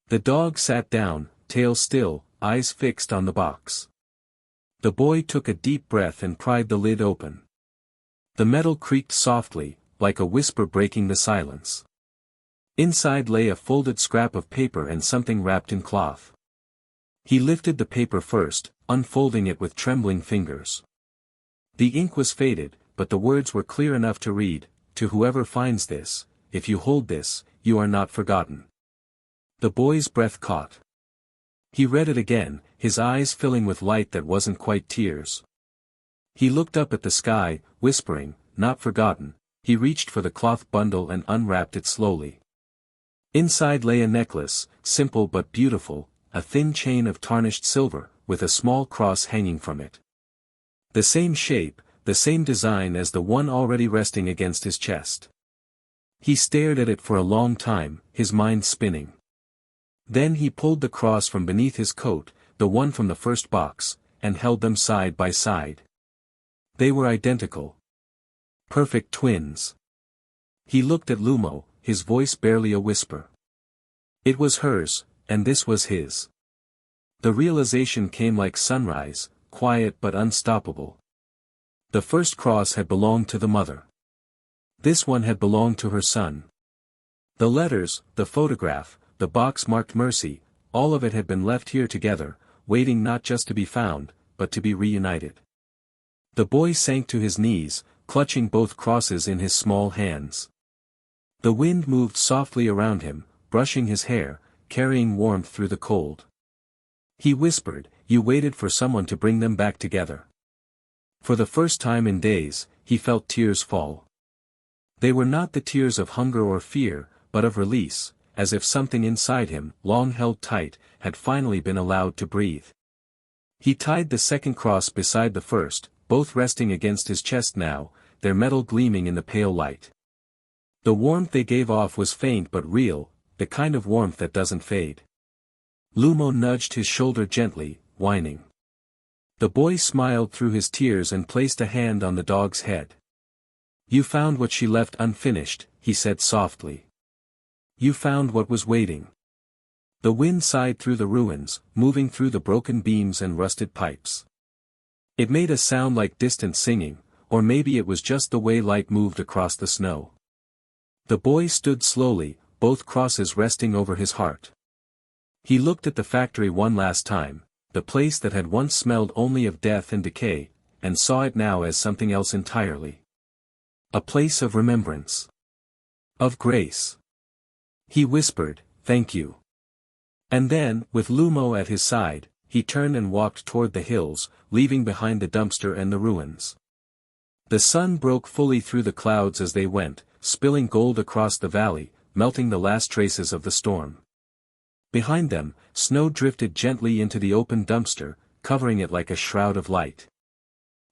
The dog sat down, tail still, eyes fixed on the box. The boy took a deep breath and pried the lid open. The metal creaked softly, like a whisper breaking the silence. Inside lay a folded scrap of paper and something wrapped in cloth. He lifted the paper first, unfolding it with trembling fingers. The ink was faded, but the words were clear enough to read, "To whoever finds this, if you hold this, you are not forgotten." The boy's breath caught. He read it again, his eyes filling with light that wasn't quite tears. He looked up at the sky, whispering, not forgotten. He reached for the cloth bundle and unwrapped it slowly. Inside lay a necklace, simple but beautiful, a thin chain of tarnished silver, with a small cross hanging from it. The same shape, the same design as the one already resting against his chest. He stared at it for a long time, his mind spinning. Then he pulled the cross from beneath his coat, the one from the first box, and held them side by side. They were identical. Perfect twins. He looked at Lumo, his voice barely a whisper. It was hers, and this was his. The realization came like sunrise, quiet but unstoppable. The first cross had belonged to the mother. This one had belonged to her son. The letters, the photograph, the box marked Mercy, all of it had been left here together, waiting not just to be found, but to be reunited. The boy sank to his knees, clutching both crosses in his small hands. The wind moved softly around him, brushing his hair, carrying warmth through the cold. He whispered, "You waited for someone to bring them back together." For the first time in days, he felt tears fall. They were not the tears of hunger or fear, but of release, as if something inside him, long held tight, had finally been allowed to breathe. He tied the second cross beside the first, both resting against his chest now, their metal gleaming in the pale light. The warmth they gave off was faint but real, the kind of warmth that doesn't fade. Lumo nudged his shoulder gently, whining. The boy smiled through his tears and placed a hand on the dog's head. "You found what she left unfinished," he said softly. "You found what was waiting." The wind sighed through the ruins, moving through the broken beams and rusted pipes. It made a sound like distant singing, or maybe it was just the way light moved across the snow. The boy stood slowly, both crosses resting over his heart. He looked at the factory one last time, the place that had once smelled only of death and decay, and saw it now as something else entirely. A place of remembrance. Of grace. He whispered, "Thank you." And then, with Lumo at his side, he turned and walked toward the hills, leaving behind the dumpster and the ruins. The sun broke fully through the clouds as they went, spilling gold across the valley, melting the last traces of the storm. Behind them, snow drifted gently into the open dumpster, covering it like a shroud of light.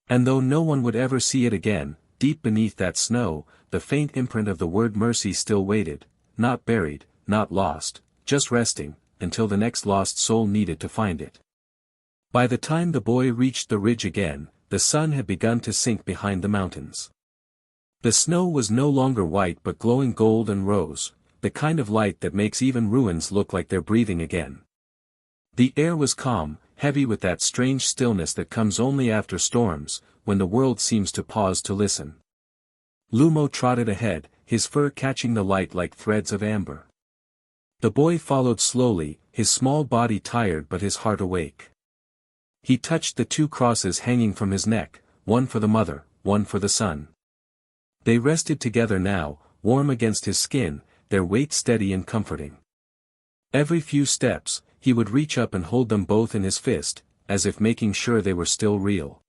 And though no one would ever see it again, deep beneath that snow, the faint imprint of the word mercy still waited, not buried, not lost, just resting, until the next lost soul needed to find it. By the time the boy reached the ridge again, the sun had begun to sink behind the mountains. The snow was no longer white but glowing gold and rose, the kind of light that makes even ruins look like they're breathing again. The air was calm, heavy with that strange stillness that comes only after storms, when the world seems to pause to listen. Lumo trotted ahead, his fur catching the light like threads of amber. The boy followed slowly, his small body tired but his heart awake. He touched the two crosses hanging from his neck, one for the mother, one for the son. They rested together now, warm against his skin, their weight steady and comforting. Every few steps, he would reach up and hold them both in his fist, as if making sure they were still real.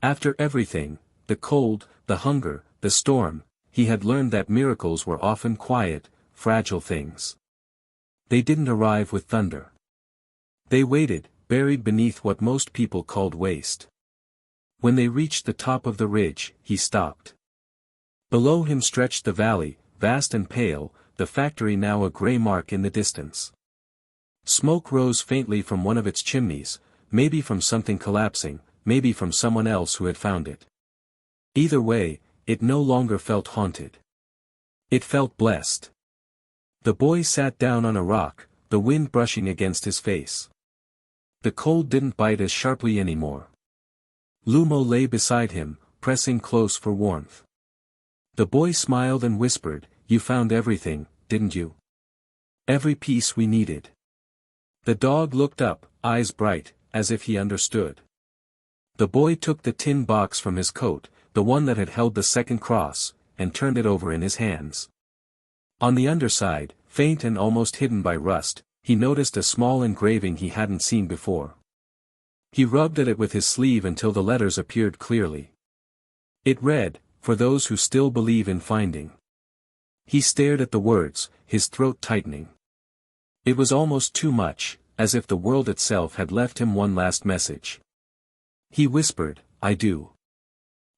After everything, the cold, the hunger, the storm, he had learned that miracles were often quiet, fragile things. They didn't arrive with thunder. They waited, buried beneath what most people called waste. When they reached the top of the ridge, he stopped. Below him stretched the valley, vast and pale, the factory now a gray mark in the distance. Smoke rose faintly from one of its chimneys, maybe from something collapsing, maybe from someone else who had found it. Either way, it no longer felt haunted. It felt blessed. The boy sat down on a rock, the wind brushing against his face. The cold didn't bite as sharply anymore. Lumo lay beside him, pressing close for warmth. The boy smiled and whispered, "You found everything, didn't you? Every piece we needed." The dog looked up, eyes bright, as if he understood. The boy took the tin box from his coat, the one that had held the second cross, and turned it over in his hands. On the underside, faint and almost hidden by rust, he noticed a small engraving he hadn't seen before. He rubbed at it with his sleeve until the letters appeared clearly. It read, for those who still believe in finding. He stared at the words, his throat tightening. It was almost too much, as if the world itself had left him one last message. He whispered, I do.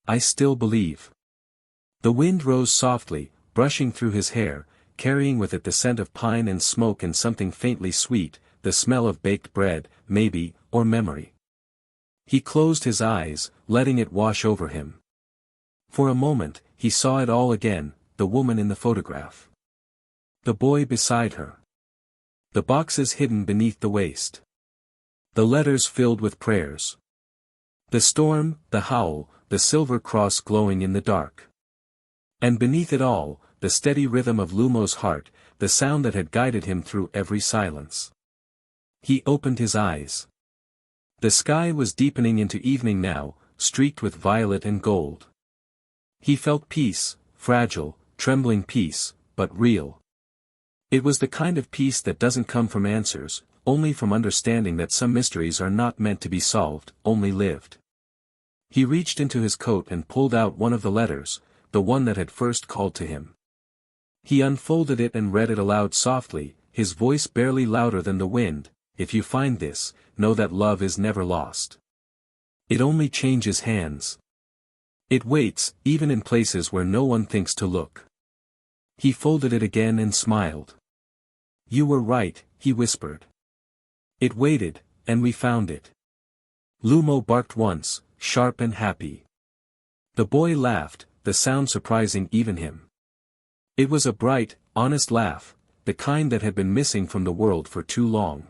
I still believe. The wind rose softly, brushing through his hair, carrying with it the scent of pine and smoke and something faintly sweet, the smell of baked bread, maybe, or memory. He closed his eyes, letting it wash over him. For a moment, he saw it all again, the woman in the photograph. The boy beside her. The boxes hidden beneath the waist. The letters filled with prayers. The storm, the howl, the silver cross glowing in the dark. And beneath it all, the steady rhythm of Lumo's heart, the sound that had guided him through every silence. He opened his eyes. The sky was deepening into evening now, streaked with violet and gold. He felt peace, fragile, trembling peace, but real. It was the kind of peace that doesn't come from answers, only from understanding that some mysteries are not meant to be solved, only lived. He reached into his coat and pulled out one of the letters, the one that had first called to him. He unfolded it and read it aloud softly, his voice barely louder than the wind. If you find this, know that love is never lost. It only changes hands. It waits, even in places where no one thinks to look. He folded it again and smiled. You were right, he whispered. It waited, and we found it. Lumo barked once, sharp and happy. The boy laughed, the sound surprising even him. It was a bright, honest laugh, the kind that had been missing from the world for too long.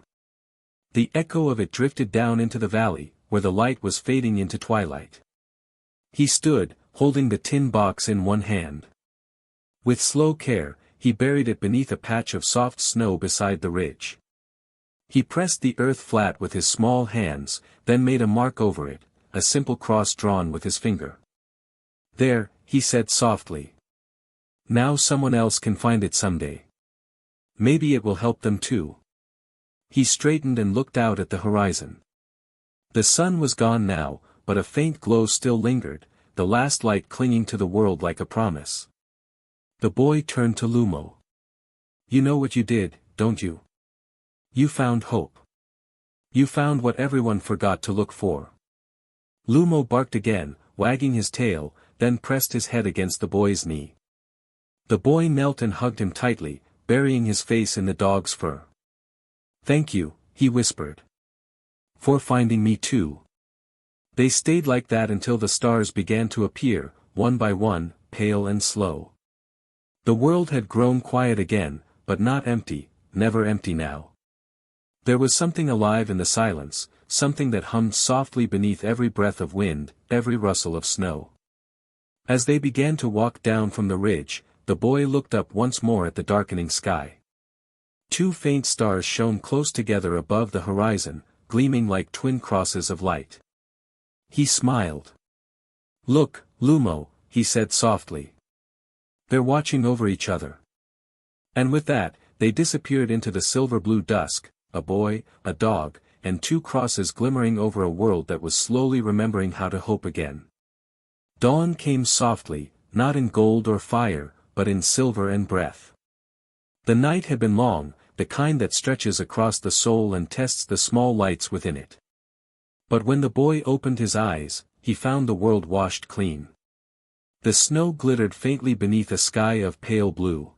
The echo of it drifted down into the valley, where the light was fading into twilight. He stood, holding the tin box in one hand. With slow care, he buried it beneath a patch of soft snow beside the ridge. He pressed the earth flat with his small hands, then made a mark over it, a simple cross drawn with his finger. There, he said softly. Now someone else can find it someday. Maybe it will help them too. He straightened and looked out at the horizon. The sun was gone now, but a faint glow still lingered, the last light clinging to the world like a promise. The boy turned to Lumo. You know what you did, don't you? You found hope. You found what everyone forgot to look for. Lumo barked again, wagging his tail, then pressed his head against the boy's knee. The boy knelt and hugged him tightly, burying his face in the dog's fur. Thank you, he whispered. For finding me too. They stayed like that until the stars began to appear, one by one, pale and slow. The world had grown quiet again, but not empty, never empty now. There was something alive in the silence, something that hummed softly beneath every breath of wind, every rustle of snow. As they began to walk down from the ridge, the boy looked up once more at the darkening sky. Two faint stars shone close together above the horizon, gleaming like twin crosses of light. He smiled. Look, Lumo, he said softly. They're watching over each other. And with that, they disappeared into the silver-blue dusk, a boy, a dog, and two crosses glimmering over a world that was slowly remembering how to hope again. Dawn came softly, not in gold or fire, but in silver and breath. The night had been long, the kind that stretches across the soul and tests the small lights within it. But when the boy opened his eyes, he found the world washed clean. The snow glittered faintly beneath a sky of pale blue.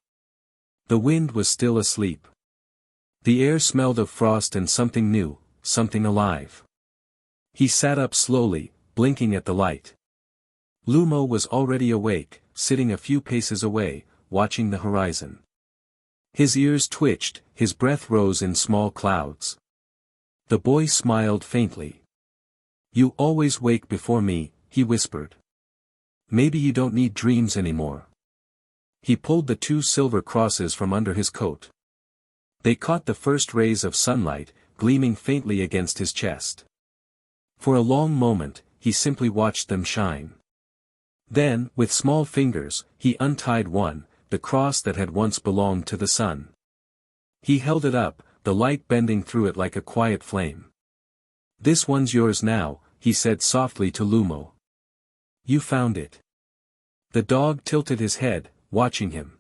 The wind was still asleep. The air smelled of frost and something new, something alive. He sat up slowly, blinking at the light. Lumo was already awake, sitting a few paces away, watching the horizon. His ears twitched, his breath rose in small clouds. The boy smiled faintly. You always wake before me, he whispered. Maybe you don't need dreams anymore. He pulled the two silver crosses from under his coat. They caught the first rays of sunlight, gleaming faintly against his chest. For a long moment, he simply watched them shine. Then, with small fingers, he untied one, the cross that had once belonged to the sun. He held it up, the light bending through it like a quiet flame. This one's yours now, he said softly to Lumo. You found it. The dog tilted his head, watching him.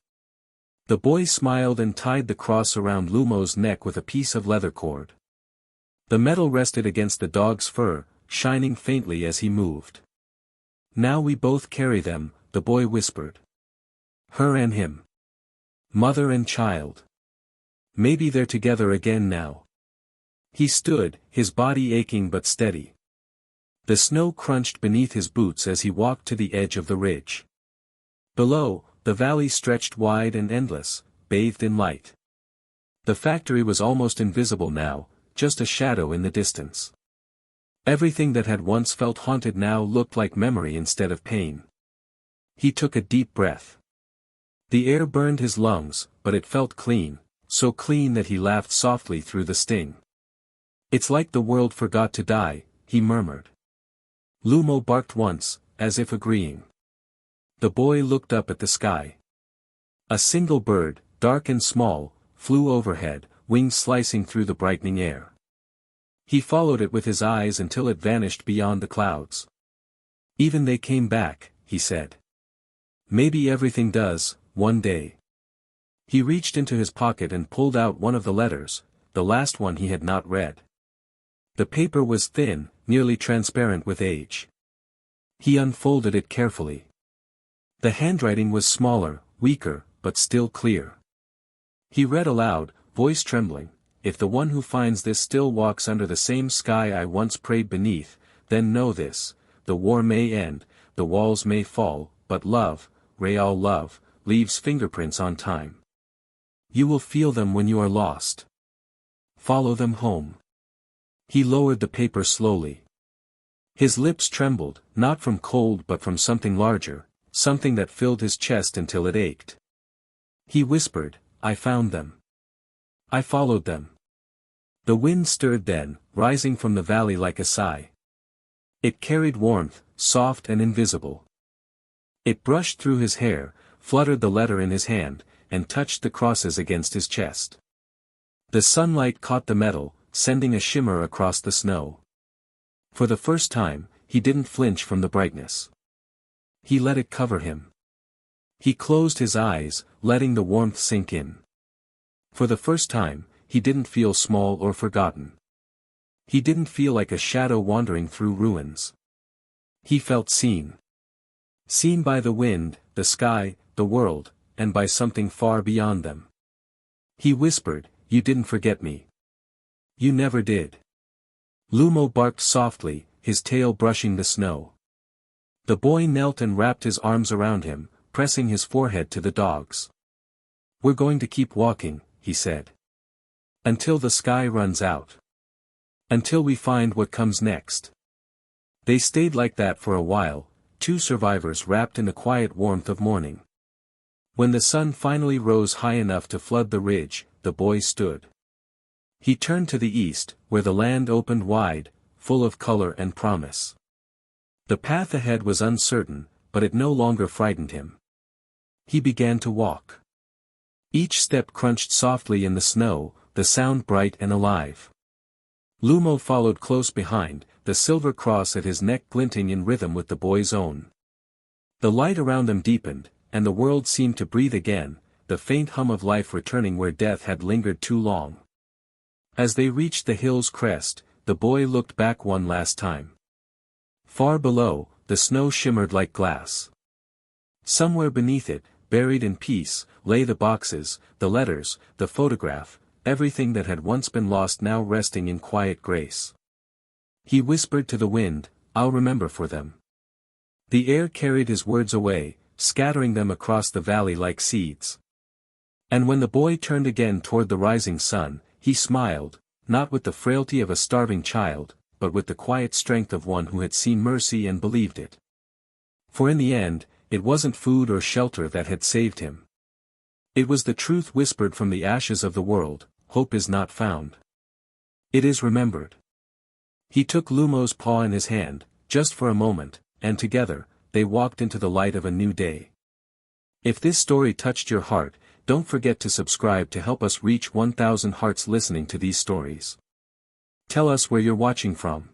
The boy smiled and tied the cross around Lumo's neck with a piece of leather cord. The metal rested against the dog's fur, shining faintly as he moved. "Now we both carry them," the boy whispered. "Her and him. Mother and child. Maybe they're together again now." He stood, his body aching but steady. The snow crunched beneath his boots as he walked to the edge of the ridge. Below, the valley stretched wide and endless, bathed in light. The factory was almost invisible now, just a shadow in the distance. Everything that had once felt haunted now looked like memory instead of pain. He took a deep breath. The air burned his lungs, but it felt clean, so clean that he laughed softly through the sting. "It's like the world forgot to die," he murmured. Lumo barked once, as if agreeing. The boy looked up at the sky. A single bird, dark and small, flew overhead, wings slicing through the brightening air. He followed it with his eyes until it vanished beyond the clouds. "Even they came back," he said. "Maybe everything does, one day." He reached into his pocket and pulled out one of the letters, the last one he had not read. The paper was thin, nearly transparent with age. He unfolded it carefully. The handwriting was smaller, weaker, but still clear. He read aloud, voice trembling, "If the one who finds this still walks under the same sky I once prayed beneath, then know this, the war may end, the walls may fall, but love, real love, leaves fingerprints on time. You will feel them when you are lost. Follow them home." He lowered the paper slowly. His lips trembled, not from cold but from something larger, something that filled his chest until it ached. He whispered, "I found them. I followed them." The wind stirred then, rising from the valley like a sigh. It carried warmth, soft and invisible. It brushed through his hair, fluttered the letter in his hand, and touched the crosses against his chest. The sunlight caught the metal, sending a shimmer across the snow. For the first time, he didn't flinch from the brightness. He let it cover him. He closed his eyes, letting the warmth sink in. For the first time, he didn't feel small or forgotten. He didn't feel like a shadow wandering through ruins. He felt seen. Seen by the wind, the sky, the world, and by something far beyond them. He whispered, "You didn't forget me. You never did." Lumo barked softly, his tail brushing the snow. The boy knelt and wrapped his arms around him, pressing his forehead to the dog's. "We're going to keep walking," he said. "Until the sky runs out. Until we find what comes next." They stayed like that for a while, two survivors wrapped in the quiet warmth of morning. When the sun finally rose high enough to flood the ridge, the boy stood. He turned to the east, where the land opened wide, full of color and promise. The path ahead was uncertain, but it no longer frightened him. He began to walk. Each step crunched softly in the snow, the sound bright and alive. Lumo followed close behind, the silver cross at his neck glinting in rhythm with the boy's own. The light around them deepened, and the world seemed to breathe again, the faint hum of life returning where death had lingered too long. As they reached the hill's crest, the boy looked back one last time. Far below, the snow shimmered like glass. Somewhere beneath it, buried in peace, lay the boxes, the letters, the photograph, everything that had once been lost now resting in quiet grace. He whispered to the wind, "I'll remember for them." The air carried his words away, scattering them across the valley like seeds. And when the boy turned again toward the rising sun, he smiled, not with the frailty of a starving child, but with the quiet strength of one who had seen mercy and believed it. For in the end, it wasn't food or shelter that had saved him. It was the truth whispered from the ashes of the world: hope is not found. It is remembered. He took Lumo's paw in his hand, just for a moment, and together, they walked into the light of a new day. If this story touched your heart, don't forget to subscribe to help us reach 1,000 hearts listening to these stories. Tell us where you're watching from.